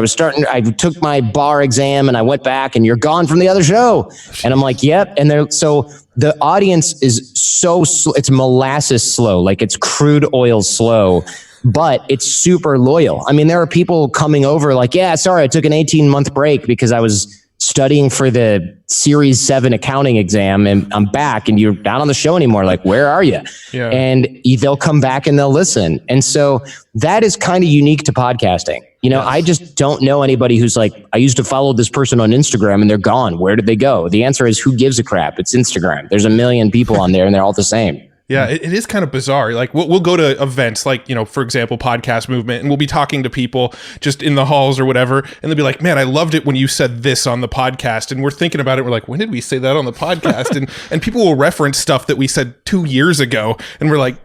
I took my bar exam and I went back and you're gone from the other show. And I'm like, yep. And so the audience is so slow. It's molasses slow, like it's crude oil slow, but it's super loyal. I mean, there are people coming over like, yeah, sorry, I took an 18-month break because I was studying for the Series 7 accounting exam and I'm back and you're not on the show anymore. Like, where are you? Yeah. And they'll come back and they'll listen. And so that is kind of unique to podcasting. You know, yes. I just don't know anybody who's like, I used to follow this person on Instagram and they're gone. Where did they go? The answer is, who gives a crap? It's Instagram. There's a million people on there and they're all the same. Yeah, it is kind of bizarre. Like we'll go to events like, you know, for example, Podcast Movement, and we'll be talking to people just in the halls or whatever. And they'll be like, man, I loved it when you said this on the podcast. And we're thinking about it. We're like, when did we say that on the podcast? and people will reference stuff that we said 2 years ago. And we're like,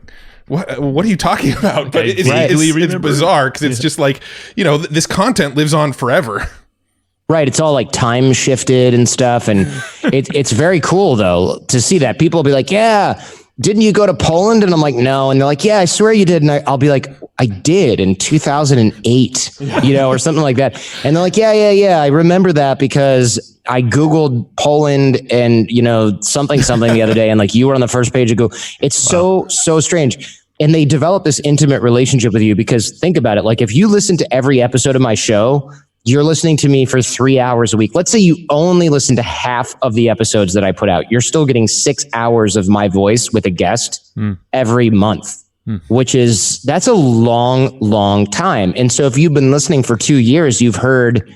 what are you talking about? But it's bizarre because it's just like, you know, this content lives on forever. Right. It's all like time shifted and stuff. And it's very cool, though, to see that. People will be like, yeah, didn't you go to Poland? And I'm like, no. And they're like, yeah, I swear you did. And I'll be like, I did in 2008, you know, or something like that. And they're like, yeah. I remember that because I Googled Poland and, you know, something the other day. And like, you were on the first page of Google. It's so strange. And they develop this intimate relationship with you because think about it. Like if you listen to every episode of my show, you're listening to me for 3 hours a week. Let's say you only listen to half of the episodes that I put out. You're still getting 6 hours of my voice with a guest every month, that's a long time. And so if you've been listening for 2 years, you've heard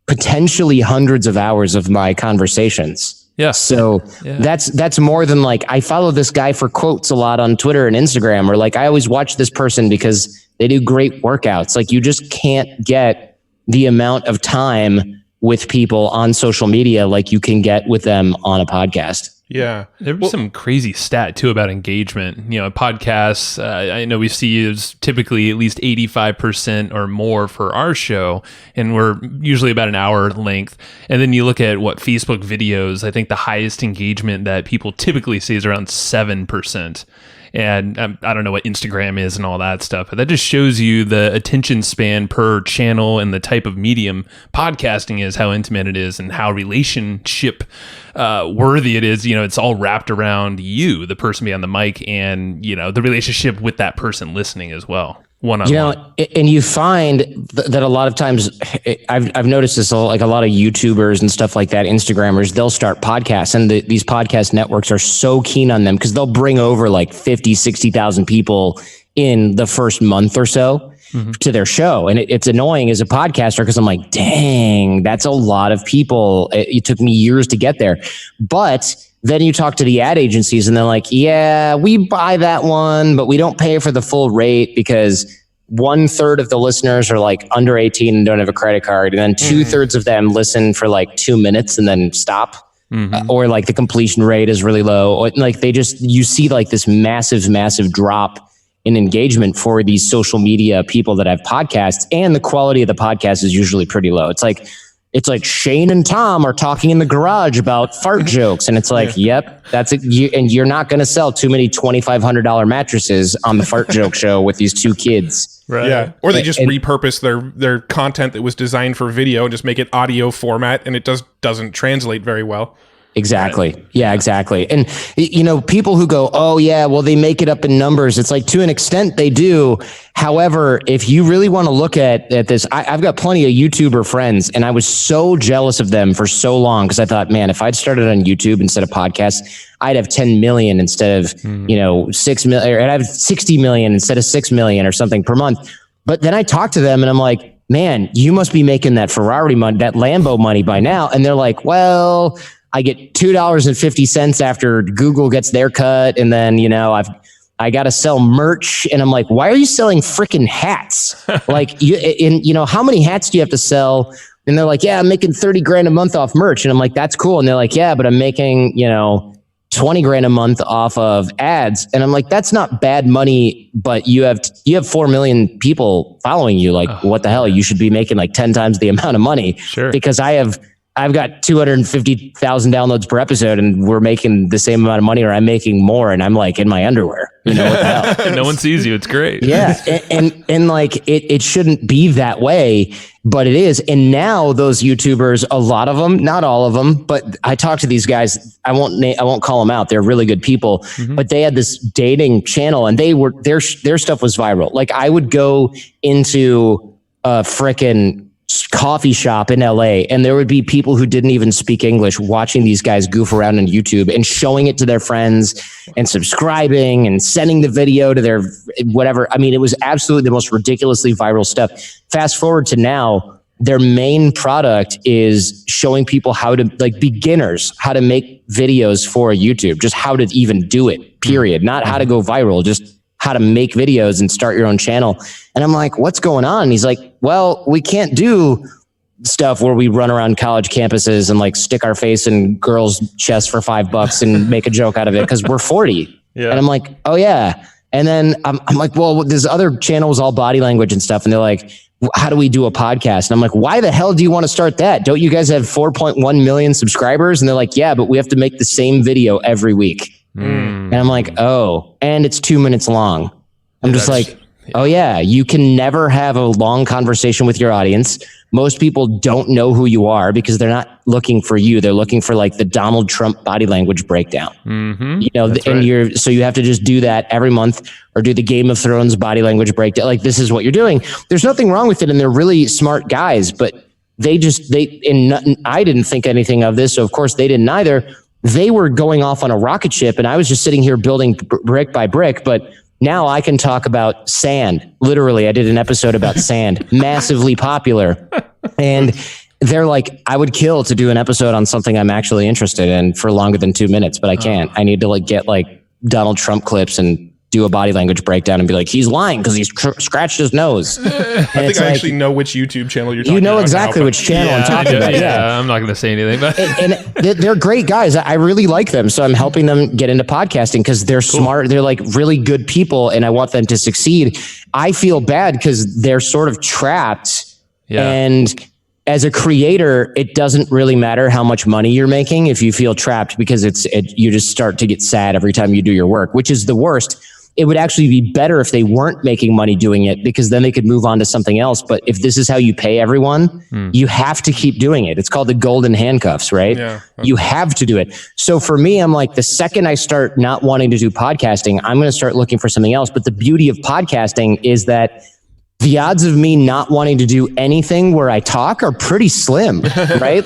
potentially hundreds of hours of my conversations. Yeah. So that's more than like, I follow this guy for quotes a lot on Twitter and Instagram, or like, I always watch this person because they do great workouts. Like you just can't get the amount of time with people on social media like you can get with them on a podcast. Yeah. There was some crazy stat too about engagement. You know, podcasts, I know we see is typically at least 85% or more for our show, and we're usually about an hour length. And then you look at what Facebook videos, I think the highest engagement that people typically see is around 7%. And I don't know what Instagram is and all that stuff, but that just shows you the attention span per channel and the type of medium podcasting is, how intimate it is, and how relationship worthy it is. You know, it's all wrapped around you, the person behind the mic, and, you know, the relationship with that person listening as well. One-on-one. You know, and you find that a lot of times, I've noticed this, like a lot of YouTubers and stuff like that, Instagrammers, they'll start podcasts, and these podcast networks are so keen on them because they'll bring over like 50, 60,000 people in the first month or so to their show. And it's annoying as a podcaster because I'm like, dang, that's a lot of people. It took me years to get there. But then you talk to the ad agencies and they're like, yeah, we buy that one, but we don't pay for the full rate because 1/3 of the listeners are like under 18 and don't have a credit card. And then 2/3 of them listen for like 2 minutes and then stop. Or like the completion rate is really low. Or like you see like this massive drop in engagement for these social media people that have podcasts, and the quality of the podcast is usually pretty low. It's like Shane and Tom are talking in the garage about fart jokes. And it's like, yep, that's it. And you're not going to sell too many $2,500 mattresses on the fart joke show with these two kids. Right. Yeah. Or they just repurpose their content that was designed for video and just make it audio format. And it doesn't translate very well. Exactly. Right. Yeah, exactly. And, people who go, oh, yeah, well, they make it up in numbers. It's like, to an extent they do. However, if you really want to look at this, I've got plenty of YouTuber friends, and I was so jealous of them for so long because I thought, man, if I'd started on YouTube instead of podcasts, I'd have 10 million instead of, 6 million, or I'd have 60 million instead of 6 million or something per month. But then I talked to them and I'm like, man, you must be making that Ferrari money, that Lambo money by now. And they're like, well, I get $2.50 after Google gets their cut. And then, I got to sell merch. And I'm like, why are you selling freaking hats? Like, how many hats do you have to sell? And they're like, yeah, I'm making 30 grand a month off merch. And I'm like, that's cool. And they're like, yeah, but I'm making, 20 grand a month off of ads. And I'm like, that's not bad money, but you have 4 million people following you. Like, what the hell? You should be making like 10 times the amount of money. Sure. Because I've got 250,000 downloads per episode, and we're making the same amount of money, or I'm making more, and I'm like in my underwear. What the hell? No one sees you. It's great. Yeah, and like it shouldn't be that way, but it is. And now those YouTubers, a lot of them, not all of them, but I talk to these guys. I won't call them out. They're really good people, but they had this dating channel, and their stuff was viral. Like, I would go into a frickin' coffee shop in LA, and there would be people who didn't even speak English watching these guys goof around on YouTube and showing it to their friends and subscribing and sending the video to their whatever. I mean, it was absolutely the most ridiculously viral stuff. Fast forward to now, their main product is showing people how to, like, beginners, how to make videos for YouTube, just how to even do it, period. Not how to go viral, just how to make videos and start your own channel. And I'm like, what's going on? And he's like, well, we can't do stuff where we run around college campuses and like stick our face in girls' chests for $5 and make a joke out of it because we're 40. Yeah. And I'm like, oh yeah. And then I'm like, well, this other channel was all body language and stuff. And they're like, how do we do a podcast? And I'm like, why the hell do you want to start that? Don't you guys have 4.1 million subscribers? And they're like, yeah, but we have to make the same video every week. And I'm like, oh, and it's 2 minutes long. I'm just like, oh yeah, you can never have a long conversation with your audience. Most people don't know who you are because they're not looking for you. They're looking for like the Donald Trump body language breakdown. So you have to just do that every month, or do the Game of Thrones body language breakdown. Like, this is what you're doing. There's nothing wrong with it. And they're really smart guys, but I didn't think anything of this. So of course they didn't either. They were going off on a rocket ship, and I was just sitting here building brick by brick. But now I can talk about sand. Literally, I did an episode about sand, massively popular. And they're like, I would kill to do an episode on something I'm actually interested in for longer than 2 minutes, but I can't. I need to like get like Donald Trump clips and do a body language breakdown and be like, he's lying because he's scratched his nose. I think I actually know which YouTube channel you're talking about. You know exactly which channel I'm talking about. Yeah, I'm not going to say anything. But and they're great guys. I really like them. So I'm helping them get into podcasting because they're smart. They're like really good people, and I want them to succeed. I feel bad because they're sort of trapped. Yeah. And as a creator, it doesn't really matter how much money you're making if you feel trapped, because you just start to get sad every time you do your work, which is the worst. It would actually be better if they weren't making money doing it, because then they could move on to something else. But if this is how you pay everyone, you have to keep doing it. It's called the golden handcuffs, right? Yeah. You have to do it. So for me, I'm like, the second I start not wanting to do podcasting, I'm going to start looking for something else. But the beauty of podcasting is that the odds of me not wanting to do anything where I talk are pretty slim, right?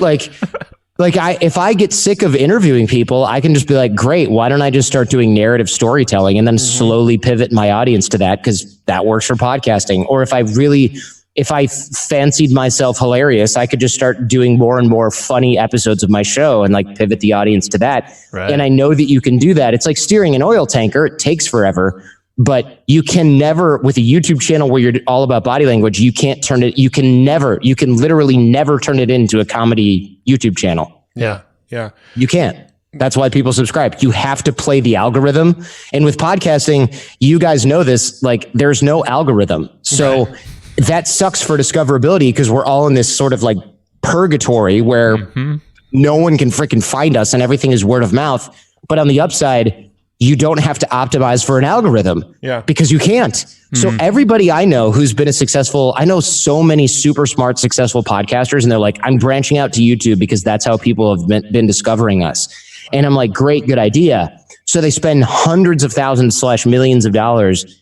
If I get sick of interviewing people, I can just be like, great, why don't I just start doing narrative storytelling and then slowly pivot my audience to that, because that works for podcasting. Or if I fancied myself hilarious, I could just start doing more and more funny episodes of my show and like pivot the audience to that. Right. And I know that you can do that. It's like steering an oil tanker. It takes forever, but you can never, with a YouTube channel where you're all about body language, you can't turn it, you can literally never turn it into a comedy YouTube channel. Yeah. Yeah. You can't. That's why people subscribe. You have to play the algorithm. And with podcasting, you guys know this, like, there's no algorithm. So that sucks for discoverability, because we're all in this sort of like purgatory where no one can freaking find us and everything is word of mouth. But on the upside, you don't have to optimize for an algorithm. Yeah. Because you can't. So everybody I know who's been I know so many super smart, successful podcasters, and they're like, I'm branching out to YouTube because that's how people have been discovering us. And I'm like, great, good idea. So they spend hundreds of thousands / millions of dollars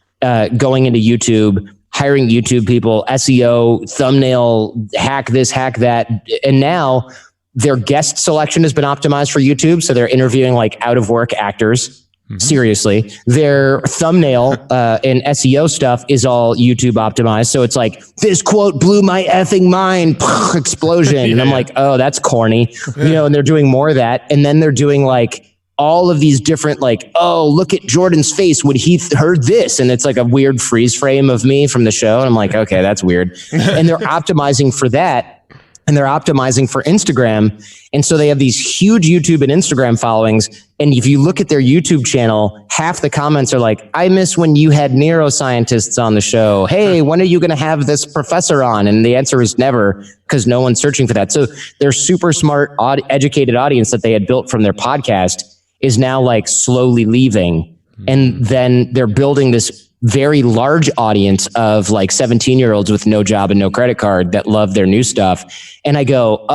going into YouTube, hiring YouTube people, SEO, thumbnail, hack this, hack that. And now their guest selection has been optimized for YouTube. So they're interviewing like out of work actors. Seriously, their thumbnail and SEO stuff is all YouTube optimized. So it's like, this quote blew my effing mind, explosion. And I'm like, oh, that's corny, and they're doing more of that. And then they're doing like all of these different, like, oh, look at Jordan's face when he heard this. And it's like a weird freeze frame of me from the show. And I'm like, okay, that's weird. And they're optimizing for that. And they're optimizing for Instagram. And so they have these huge YouTube and Instagram followings. And if you look at their YouTube channel, half the comments are like, I miss when you had neuroscientists on the show. Hey, when are you going to have this professor on? And the answer is never, because no one's searching for that. So their super smart, educated audience that they had built from their podcast is now like slowly leaving. And then they're building this very large audience of like 17-year-olds with no job and no credit card that love their new stuff. And I go,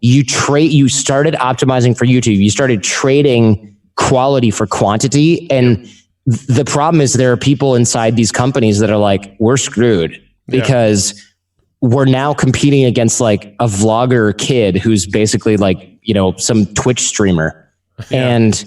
you started optimizing for YouTube. You started trading quality for quantity. And the problem is there are people inside these companies that are like, we're screwed because we're now competing against like a vlogger kid who's basically like, some Twitch streamer. And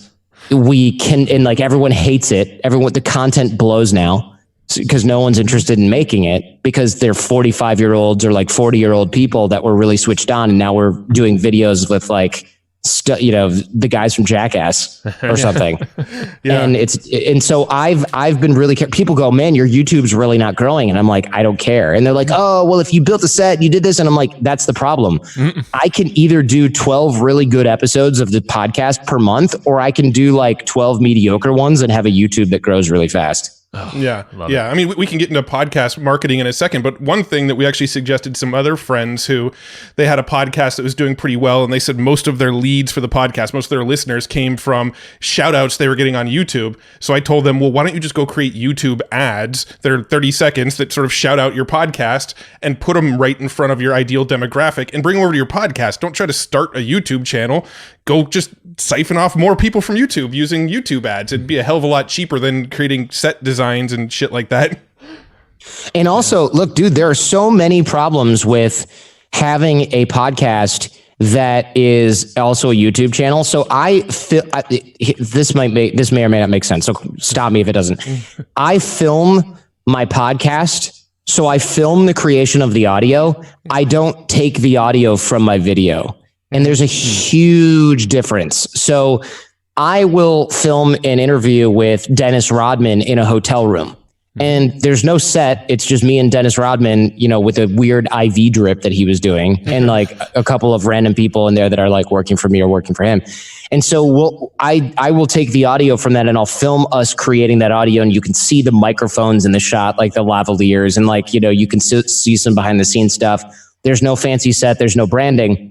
we can, and like everyone hates it. The content blows now because no one's interested in making it because they're 45-year-olds or like 40-year-old people that were really switched on. And now we're doing videos with like, the guys from Jackass or something. And so I've been really people go, man, your YouTube's really not growing. And I'm like, I don't care. And they're like, oh, well, if you built a set, you did this. And I'm like, that's the problem. I can either do 12 really good episodes of the podcast per month, or I can do like 12 mediocre ones and have a YouTube that grows really fast. Oh, yeah. I mean, we can get into podcast marketing in a second, but one thing that we actually suggested some other friends who they had a podcast that was doing pretty well, and they said most of their leads for the podcast, most of their listeners came from shout outs they were getting on YouTube. So I told them, well, why don't you just go create YouTube ads that are 30 seconds that sort of shout out your podcast and put them right in front of your ideal demographic and bring them over to your podcast. Don't try to start a YouTube channel. Go just siphon off more people from YouTube using YouTube ads. It'd be a hell of a lot cheaper than creating set designs and shit like that. And also, look, dude, there are so many problems with having a podcast that is also a YouTube channel. So this may or may not make sense. So stop me if it doesn't. I film my podcast. So I film the creation of the audio. I don't take the audio from my video. And there's a huge difference. So I will film an interview with Dennis Rodman in a hotel room. And there's no set. It's just me and Dennis Rodman, with a weird IV drip that he was doing, and like a couple of random people in there that are like working for me or working for him. And so I will take the audio from that and I'll film us creating that audio, and you can see the microphones in the shot, like the lavaliers, and like, you can see some behind the scenes stuff. There's no fancy set. There's no branding.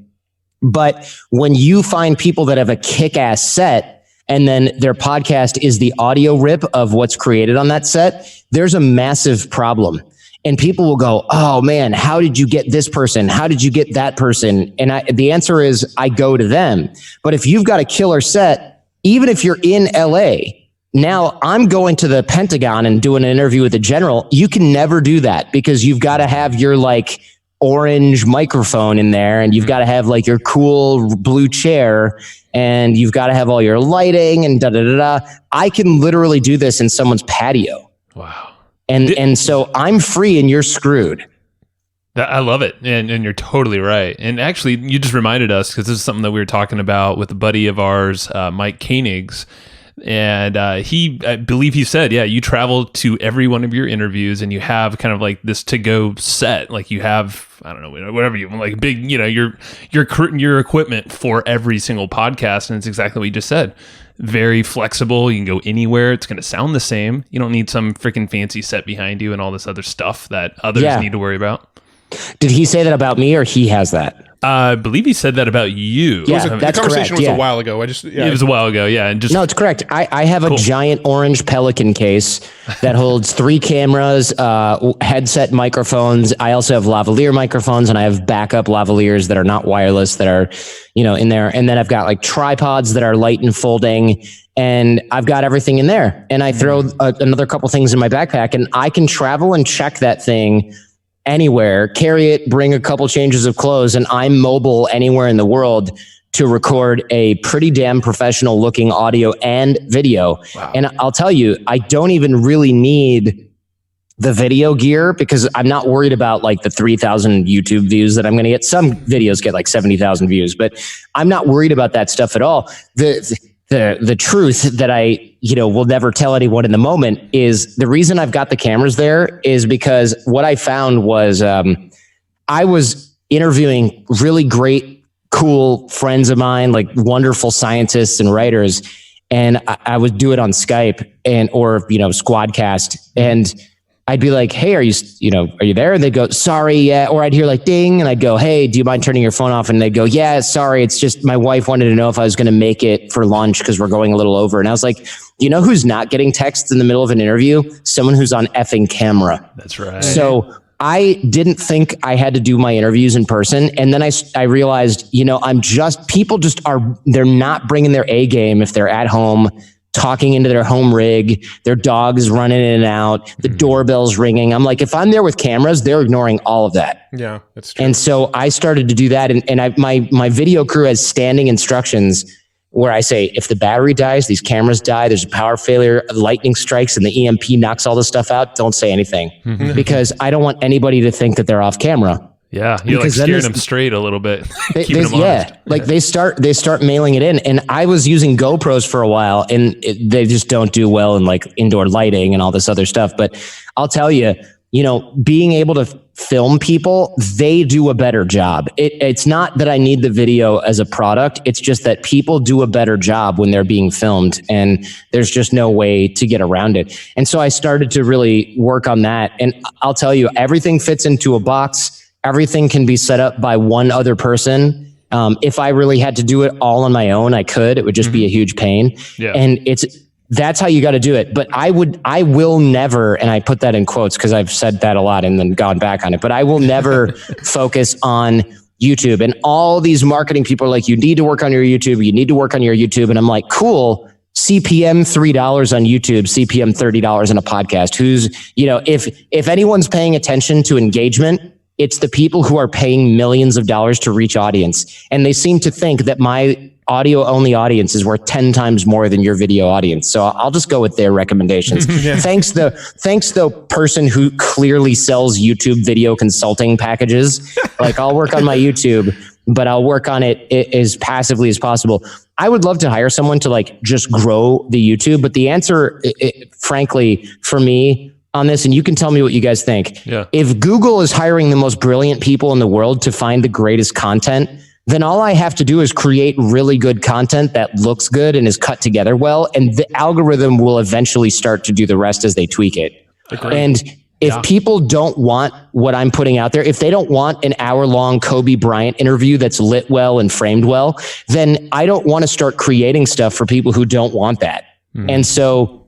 But when you find people that have a kick-ass set and then their podcast is the audio rip of what's created on that set, there's a massive problem. And people will go, oh man, how did you get this person? How did you get that person? And the answer is I go to them. But if you've got a killer set, even if you're in LA, now I'm going to the Pentagon and doing an interview with the general. You can never do that because you've got to have your like orange microphone in there, and you've got to have like your cool blue chair, and you've got to have all your lighting and I can literally do this in someone's patio. Wow. And so I'm free and you're screwed. I love it. And you're totally right. And actually, you just reminded us, because this is something that we were talking about with a buddy of ours, Mike Koenigs. And I believe he said, you travel to every one of your interviews and you have kind of like this to-go set. Like you have, I don't know, whatever you want, like big, your equipment for every single podcast. And it's exactly what you just said. Very flexible. You can go anywhere. It's going to sound the same. You don't need some freaking fancy set behind you and all this other stuff that others need to worry about. Did he say that about me, or he has that? I believe he said that about you. Yeah, The that's conversation correct, was yeah. a while ago. It was a while ago. Yeah. And just No, it's correct. I have a giant orange Pelican case that holds 3 cameras, headset microphones. I also have lavalier microphones, and I have backup lavaliers that are not wireless that are, in there. And then I've got like tripods that are light and folding, and I've got everything in there. And I throw another couple things in my backpack, and I can travel and check that thing anywhere, carry it, bring a couple changes of clothes, and I'm mobile anywhere in the world to record a pretty damn professional looking audio and video. Wow. And I'll tell you, I don't even really need the video gear because I'm not worried about like the 3,000 YouTube views that I'm going to get. Some videos get like 70,000 views, but I'm not worried about that stuff at all. The truth that I, will never tell anyone in the moment is the reason I've got the cameras there is because what I found was, I was interviewing really great, cool friends of mine, like wonderful scientists and writers. And I would do it on Skype or Squadcast. And I'd be like, hey, are you there? And they'd go, sorry, yeah. Or I'd hear like ding, and I'd go, hey, do you mind turning your phone off? And they'd go, yeah, sorry. It's just my wife wanted to know if I was going to make it for lunch because we're going a little over. And I was like, who's not getting texts in the middle of an interview? Someone who's on effing camera. That's right. So I didn't think I had to do my interviews in person. And then I realized, they're not bringing their A game if they're at home, talking into their home rig, their dog's running in and out, the doorbell's ringing. I'm like, if I'm there with cameras, they're ignoring all of that. Yeah, that's true. And so I started to do that. And my video crew has standing instructions where I say, if the battery dies, these cameras die, there's a power failure, lightning strikes, and the EMP knocks all this stuff out, don't say anything. Because I don't want anybody to think that they're off camera. Yeah, you're like steering them straight a little bit. Keeping them honest. Like they start mailing it in, and I was using GoPros for a while, and they just don't do well in like indoor lighting and all this other stuff. But I'll tell you, being able to film people, they do a better job. It's not that I need the video as a product. It's just that people do a better job when they're being filmed, and there's just no way to get around it. And so I started to really work on that. And I'll tell you, everything fits into a box. Everything can be set up by one other person. If I really had to do it all on my own, I could. It would just be a huge pain. Yeah. And that's how you got to do it. But I will never, and I put that in quotes because I've said that a lot and then gone back on it, but I will never focus on YouTube. And all these marketing people are like, you need to work on your YouTube. You need to work on your YouTube. And I'm like, cool. CPM $3 on YouTube, CPM $30 on a podcast. If anyone's paying attention to engagement, it's the people who are paying millions of dollars to reach audience. And they seem to think that my audio only audience is worth 10 times more than your video audience. So I'll just go with their recommendations. Yeah. Thanks the person who clearly sells YouTube video consulting packages. Like I'll work on my YouTube, but I'll work on it as passively as possible. I would love to hire someone to like just grow the YouTube, but the answer, frankly, for me, on this, and you can tell me what you guys think. Yeah. If Google is hiring the most brilliant people in the world to find the greatest content, then all I have to do is create really good content that looks good and is cut together well, and the algorithm will eventually start to do the rest as they tweak it. Agreed. And if people don't want what I'm putting out there, if they don't want an hour-long Kobe Bryant interview that's lit well and framed well, then I don't want to start creating stuff for people who don't want that. And so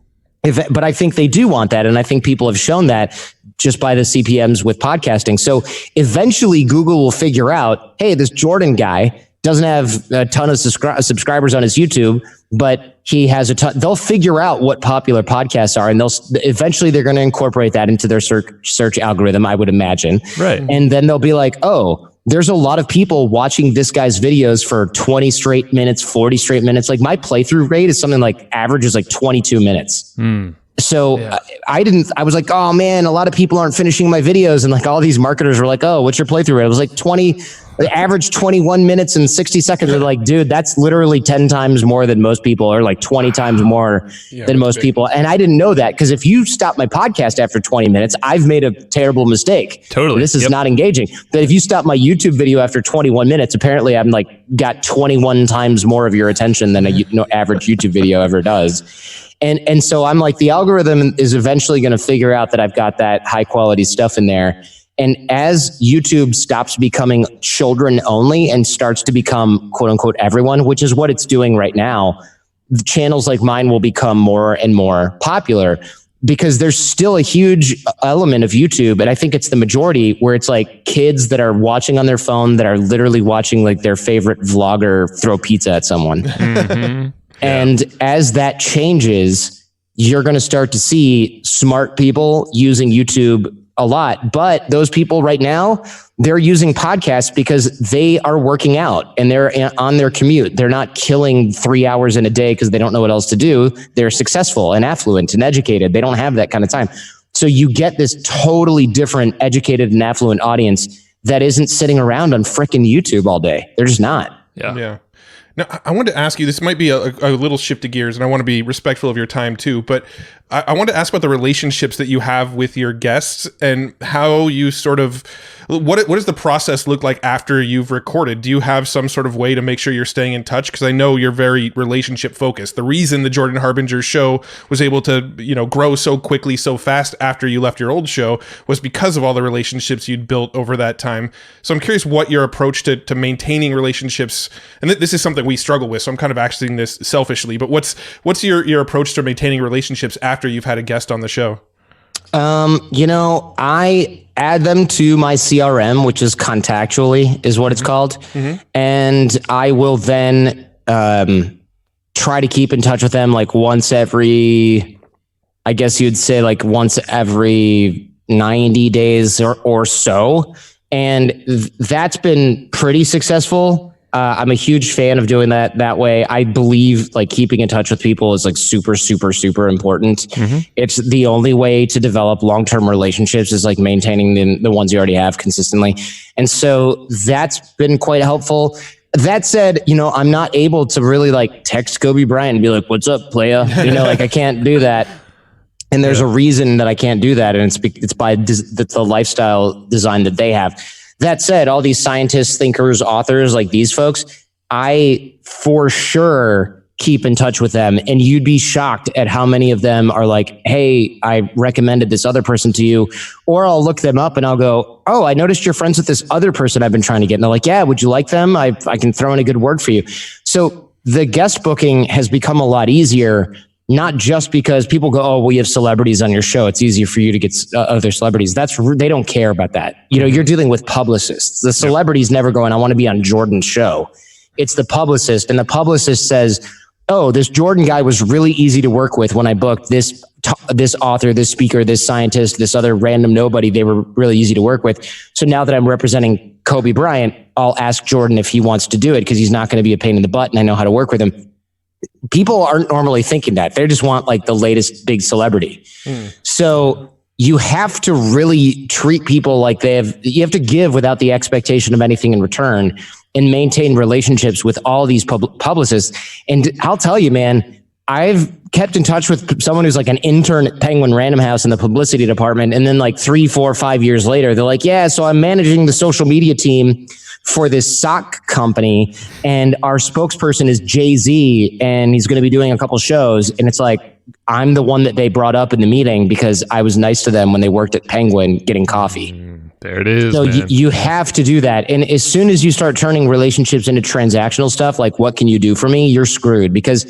but I think they do want that. And I think people have shown that just by the CPMs with podcasting. So eventually Google will figure out, hey, this Jordan guy doesn't have a ton of subscribers on his YouTube, but he has a ton. They'll figure out what popular podcasts are, and they're going to incorporate that into their search algorithm, I would imagine. Right. And then they'll be like, oh, there's a lot of people watching this guy's videos for 20 straight minutes, 40 straight minutes. Like my playthrough rate is something like average is like 22 minutes. So I was like, oh man, a lot of people aren't finishing my videos. And like all these marketers were like, oh, what's your playthrough rate? I was like average 21 minutes and 60 seconds. They're like, dude, that's literally 10 times more than most people, or like 20 times more than most people. And I didn't know that, because if you stop my podcast after 20 minutes, I've made a terrible mistake. Totally. This is not engaging. But if you stop my YouTube video after 21 minutes, apparently I'm like got 21 times more of your attention than a average YouTube video ever does. And so I'm like, the algorithm is eventually going to figure out that I've got that high quality stuff in there. And as YouTube stops becoming children only and starts to become quote unquote everyone, which is what it's doing right now, channels like mine will become more and more popular, because there's still a huge element of YouTube, and I think it's the majority, where it's like kids that are watching on their phone that are literally watching like their favorite vlogger throw pizza at someone. Mm-hmm. And as that changes, you're going to start to see smart people using YouTube a lot. But those people right now, they're using podcasts because they are working out and they're on their commute. They're not killing 3 hours in a day because they don't know what else to do. They're successful and affluent and educated. They don't have that kind of time. So you get this totally different educated and affluent audience that isn't sitting around on frickin' YouTube all day. They're just not. Yeah. Now, I wanted to ask you, this might be a little shift of gears, and I want to be respectful of your time too, but I want to ask about the relationships that you have with your guests and how you sort of, what does the process look like after you've recorded? Do you have some sort of way to make sure you're staying in touch? Because I know you're very relationship focused. The reason the Jordan Harbinger Show was able to, grow so quickly, so fast after you left your old show was because of all the relationships you'd built over that time. So I'm curious what your approach to maintaining relationships, and this is something we struggle with, so I'm kind of asking this selfishly, but what's your approach to maintaining relationships after you've had a guest on the show? I add them to my CRM, which is Contactually is what it's called. Mm-hmm. And I will then try to keep in touch with them like once every 90 days or so. And that's been pretty successful. I'm a huge fan of doing that way. I believe like keeping in touch with people is like super, super, super important. Mm-hmm. It's the only way to develop long-term relationships is like maintaining the ones you already have consistently. And so that's been quite helpful. That said, I'm not able to really like text Kobe Bryant and be like, "What's up, playa?" I can't do that. And there's a reason that I can't do that. And it's by the lifestyle design that they have. That said, all these scientists, thinkers, authors, like these folks, I for sure keep in touch with them. And you'd be shocked at how many of them are like, "Hey, I recommended this other person to you." Or I'll look them up and I'll go, "Oh, I noticed you're friends with this other person I've been trying to get." And they're like, "Yeah, would you like them? I can throw in a good word for you." So the guest booking has become a lot easier. Not just because people go, "Oh, well, you have celebrities on your show. It's easier for you to get other celebrities." They don't care about that. You're dealing with publicists. The celebrity's never going, "I want to be on Jordan's show." It's the publicist, and the publicist says, "Oh, this Jordan guy was really easy to work with when I booked this author, this speaker, this scientist, this other random nobody. They were really easy to work with. So now that I'm representing Kobe Bryant, I'll ask Jordan if he wants to do it because he's not going to be a pain in the butt, and I know how to work with him." People aren't normally thinking that. They just want like the latest big celebrity. So you have to really treat people like you have to give without the expectation of anything in return and maintain relationships with all these publicists. And I'll tell you, man, I've kept in touch with someone who's like an intern at Penguin Random House in the publicity department. And then like 3, 4, 5 years later, they're like, "Yeah, so I'm managing the social media team for this sock company, and our spokesperson is Jay-Z, and he's going to be doing a couple shows." And it's like, I'm the one that they brought up in the meeting because I was nice to them when they worked at Penguin getting coffee. There it is. So you have to do that. And as soon as you start turning relationships into transactional stuff, like what can you do for me? You're screwed, because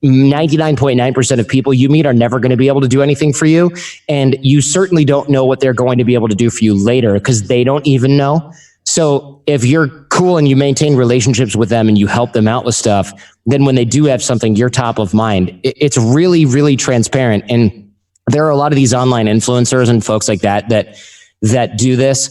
99.9% of people you meet are never going to be able to do anything for you. And you certainly don't know what they're going to be able to do for you later because they don't even know. So if you're cool and you maintain relationships with them and you help them out with stuff, then when they do have something, you're top of mind. It's really, really transparent. And there are a lot of these online influencers and folks like that do this.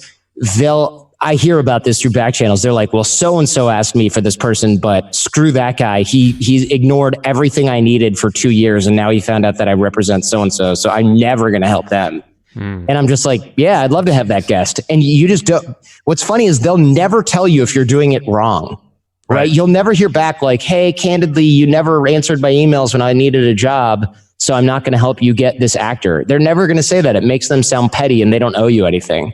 I hear about this through back channels. They're like, "Well, so-and-so asked me for this person, but screw that guy. He ignored everything I needed for 2 years. And now he found out that I represent so-and-so. So I'm never going to help them." And I'm just like, "Yeah, I'd love to have that guest." And you just don't. What's funny is they'll never tell you if you're doing it wrong, right? You'll never hear back like, "Hey, candidly, you never answered my emails when I needed a job, so I'm not going to help you get this actor." They're never going to say that. It makes them sound petty and they don't owe you anything.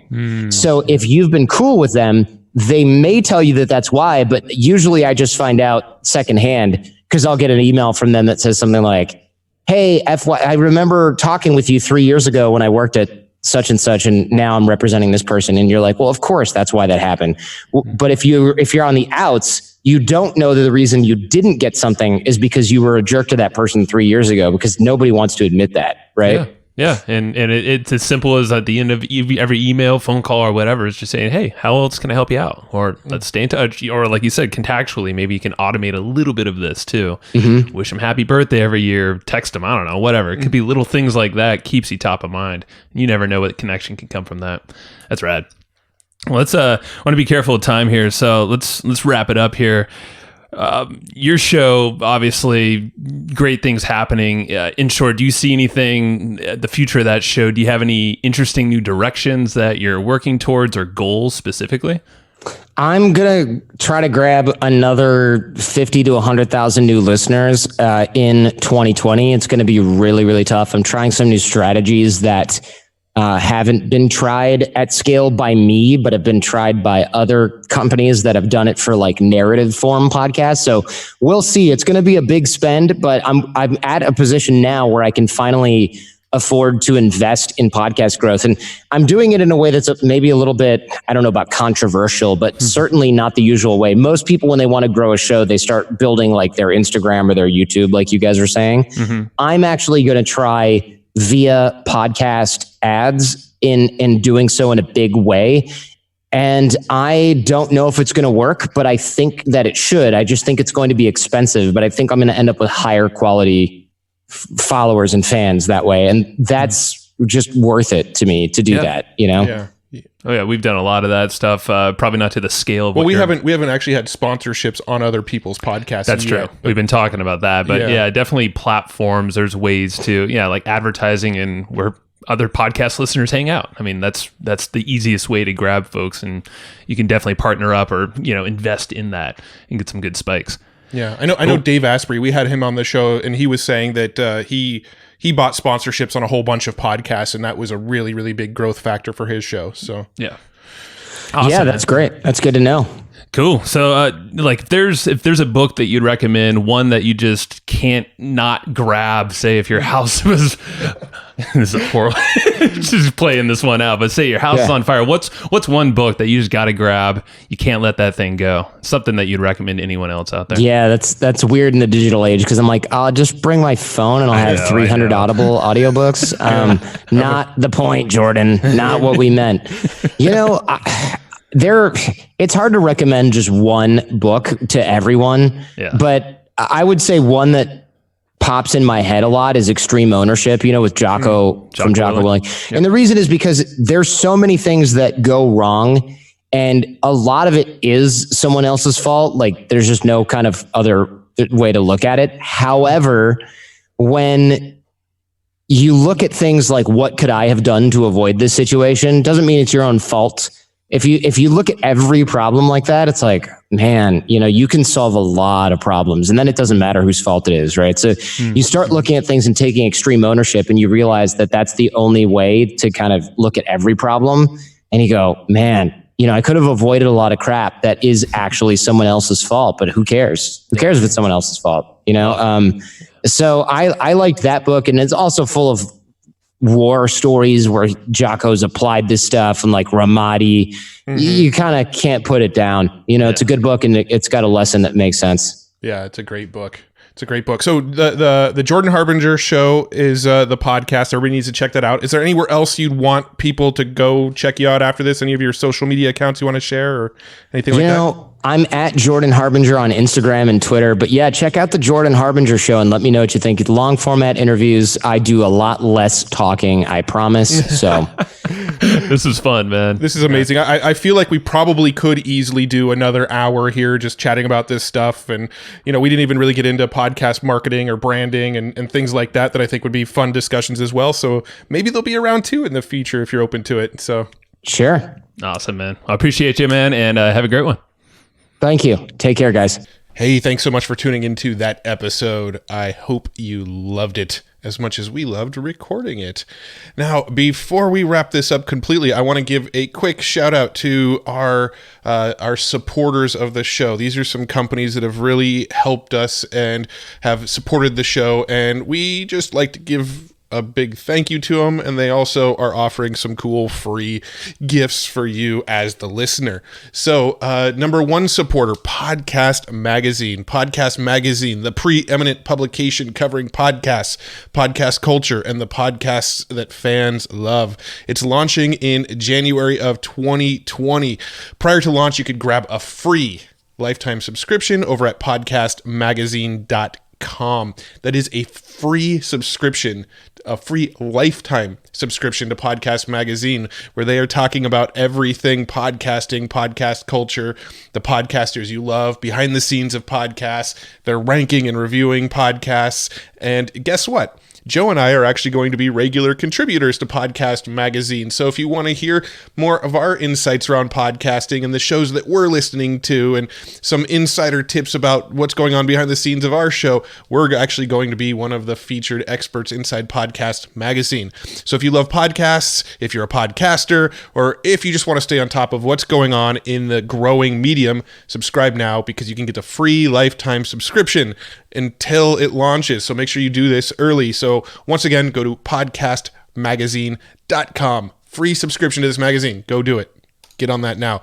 So if you've been cool with them, they may tell you that that's why, but usually I just find out secondhand because I'll get an email from them that says something like, "Hey, I remember talking with you 3 years ago when I worked at such and such, and now I'm representing this person. And you're like, well, of course, that's why that happened. But if you're on the outs, you don't know that the reason you didn't get something is because you were a jerk to that person 3 years ago, because nobody wants to admit that, right? Yeah. And it's as simple as at the end of every email, phone call, or whatever, it's just saying, hey, how else can I help you out? Or let's stay in touch. Or like you said, contactually, maybe you can automate a little bit of this too. Wish them happy birthday every year, text them, I don't know, whatever. It could be little things like that, keeps you top of mind. You never know what connection can come from that. That's rad. Well, let's want to be careful of time here, so let's wrap it up here. Your show, obviously, great things happening. In short, do you see anything, the future of that show? Do you have any interesting new directions that you're working towards, or goals specifically? I'm going to try to grab another 50 to 100,000 new listeners in 2020. It's going to be really, really tough. I'm trying some new strategies that haven't been tried at scale by me, but have been tried by other companies that have done it for like narrative form podcasts. So we'll see. It's going to be a big spend, but I'm at a position now where I can finally afford to invest in podcast growth. And I'm doing it in a way that's maybe a little bit, I don't know about controversial, but certainly not the usual way. Most people, when they want to grow a show, they start building like their Instagram or their YouTube, like you guys are saying. I'm actually going to try via podcast ads in doing so in a big way. And I don't know if it's going to work, but I think that it should. I just think it's going to be expensive, but I think I'm going to end up with higher quality followers and fans that way. And that's just worth it to me to do that, you know? Yeah. Oh yeah, we've done a lot of that stuff. Probably not to the scale of. Well, we haven't actually had sponsorships on other people's podcasts. That's true. We've been talking about that, but yeah, definitely platforms. There's ways to like advertising and where other podcast listeners hang out. I mean, that's the easiest way to grab folks, and you can definitely partner up or invest in that and get some good spikes. Yeah, I know Dave Asprey. We had him on the show, and he was saying that he bought sponsorships on a whole bunch of podcasts, and that was a really, really big growth factor for his show. So yeah, awesome, yeah, that's great. That's good to know. Cool. So, like, if there's a book that you'd recommend, one that you just can't not grab, say if your house was, this is horrible, just playing this one out, but say your house is on fire. What's one book that you just got to grab? You can't let that thing go. Something that you'd recommend to anyone else out there. Yeah, that's weird in the digital age, because I'm like, I'll just bring my phone and I'll have 300 Audible audiobooks. Not the point, Jordan. Not what we meant. It's hard to recommend just one book to everyone, but I would say one that pops in my head a lot is Extreme Ownership, with Jocko from Jocko Willing. Yep. And the reason is because there's so many things that go wrong, and a lot of it is someone else's fault. Like, there's just no kind of other way to look at it. However, when you look at things like, what could I have done to avoid this situation, doesn't mean it's your own fault. If you look at every problem like that, it's like, man, you can solve a lot of problems, and then it doesn't matter whose fault it is, right? So you start looking at things and taking extreme ownership, and you realize that that's the only way to kind of look at every problem. And you go, man, I could have avoided a lot of crap that is actually someone else's fault, but who cares? Who cares if it's someone else's fault? So I liked that book, and it's also full of war stories where Jocko's applied this stuff, and like Ramadi, you kind of can't put it down. It's a good book, and it's got a lesson that makes sense. Yeah, it's a great book. It's a great book. So the Jordan Harbinger Show is the podcast. Everybody needs to check that out. Is there anywhere else you'd want people to go check you out after this? Any of your social media accounts you want to share or anything like that? I'm at Jordan Harbinger on Instagram and Twitter, but yeah, check out the Jordan Harbinger Show and let me know what you think. Long format interviews. I do a lot less talking, I promise. So this is fun, man. This is amazing. I feel like we probably could easily do another hour here just chatting about this stuff. And, we didn't even really get into podcast marketing or branding and things like that I think would be fun discussions as well. So maybe there'll be a round 2 in the future if you're open to it. So sure. Awesome, man. I appreciate you, man. And have a great one. Thank you. Take care, guys. Hey, thanks so much for tuning into that episode. I hope you loved it as much as we loved recording it. Now, before we wrap this up completely, I want to give a quick shout out to our supporters of the show. These are some companies that have really helped us and have supported the show, and we just like to give a big thank you to them, and they also are offering some cool free gifts for you as the listener. So number one supporter, Podcast Magazine. Podcast Magazine, the preeminent publication covering podcasts, podcast culture, and the podcasts that fans love. It's launching in January of 2020. Prior to launch, you could grab a free lifetime subscription over at podcastmagazine.com. That is a free subscription, a free lifetime subscription to Podcast Magazine, where they are talking about everything podcasting, podcast culture, the podcasters you love, behind the scenes of podcasts. They're ranking and reviewing podcasts. And guess what? Joe and I are actually going to be regular contributors to Podcast Magazine. So if you want to hear more of our insights around podcasting and the shows that we're listening to and some insider tips about what's going on behind the scenes of our show, we're actually going to be one of the featured experts inside Podcast Magazine. So if you love podcasts, if you're a podcaster, or if you just want to stay on top of what's going on in the growing medium, subscribe now because you can get a free lifetime subscription until it launches. So make sure you do this early. So once again, go to podcastmagazine.com. Free subscription to this magazine. Go do it. Get on that now.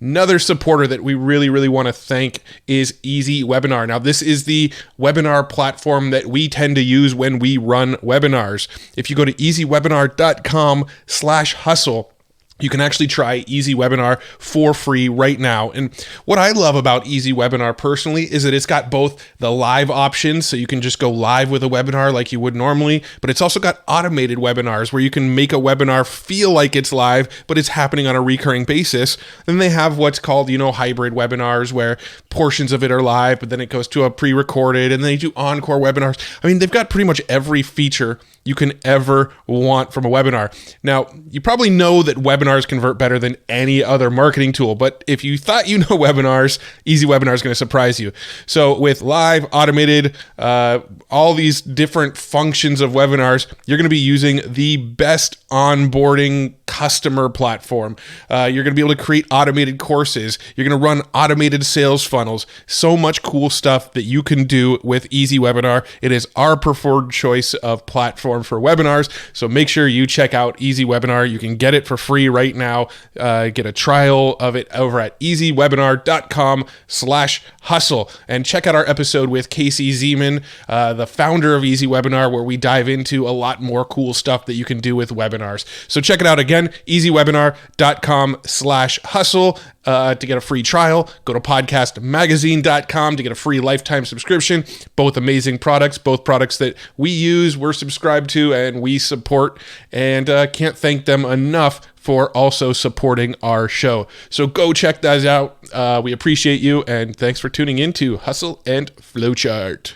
Another supporter that we really, really want to thank is Easy Webinar. Now, this is the webinar platform that we tend to use when we run webinars. If you go to easywebinar.com/hustle, you can actually try Easy Webinar for free right now. And what I love about Easy Webinar personally is that it's got both the live options, so you can just go live with a webinar like you would normally, but it's also got automated webinars where you can make a webinar feel like it's live, but it's happening on a recurring basis. Then they have what's called, hybrid webinars where portions of it are live, but then it goes to a pre-recorded, and they do encore webinars. I mean, they've got pretty much every feature you can ever want from a webinar. Now, you probably know that webinars convert better than any other marketing tool, but if you thought you know webinars, Easy Webinar is going to surprise you. So with live, automated, all these different functions of webinars, you're going to be using the best onboarding customer platform. You're going to be able to create automated courses. You're going to run automated sales funnels. So much cool stuff that you can do with Easy Webinar. It is our preferred choice of platform for webinars. So make sure you check out Easy Webinar. You can get it for free right now. Get a trial of it over at easywebinar.com/hustle. And check out our episode with Casey Zeman, the founder of Easy Webinar, where we dive into a lot more cool stuff that you can do with webinars. So check it out again, easywebinar.com/hustle. To get a free trial, go to podcastmagazine.com to get a free lifetime subscription. Both amazing products, both products that we use, we're subscribed to, and we support, and can't thank them enough for also supporting our show. So go check those out. We appreciate you, and thanks for tuning in to Hustle and Flowchart.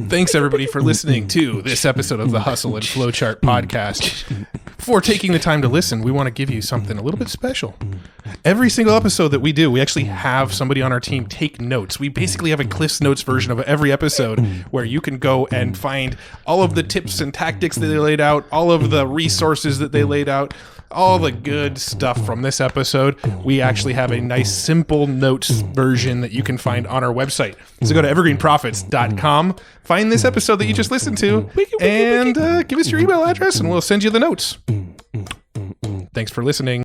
Thanks, everybody, for listening to this episode of the Hustle and Flowchart podcast. Before taking the time to listen, we want to give you something a little bit special. Every single episode that we do, we actually have somebody on our team take notes. We basically have a Cliff's Notes version of every episode where you can go and find all of the tips and tactics that they laid out, all of the resources that they laid out, all the good stuff from this episode. We actually have a nice simple notes version that you can find on our website. So go to evergreenprofits.com, find this episode that you just listened to, and give us your email address and we'll send you the notes. Thanks for listening.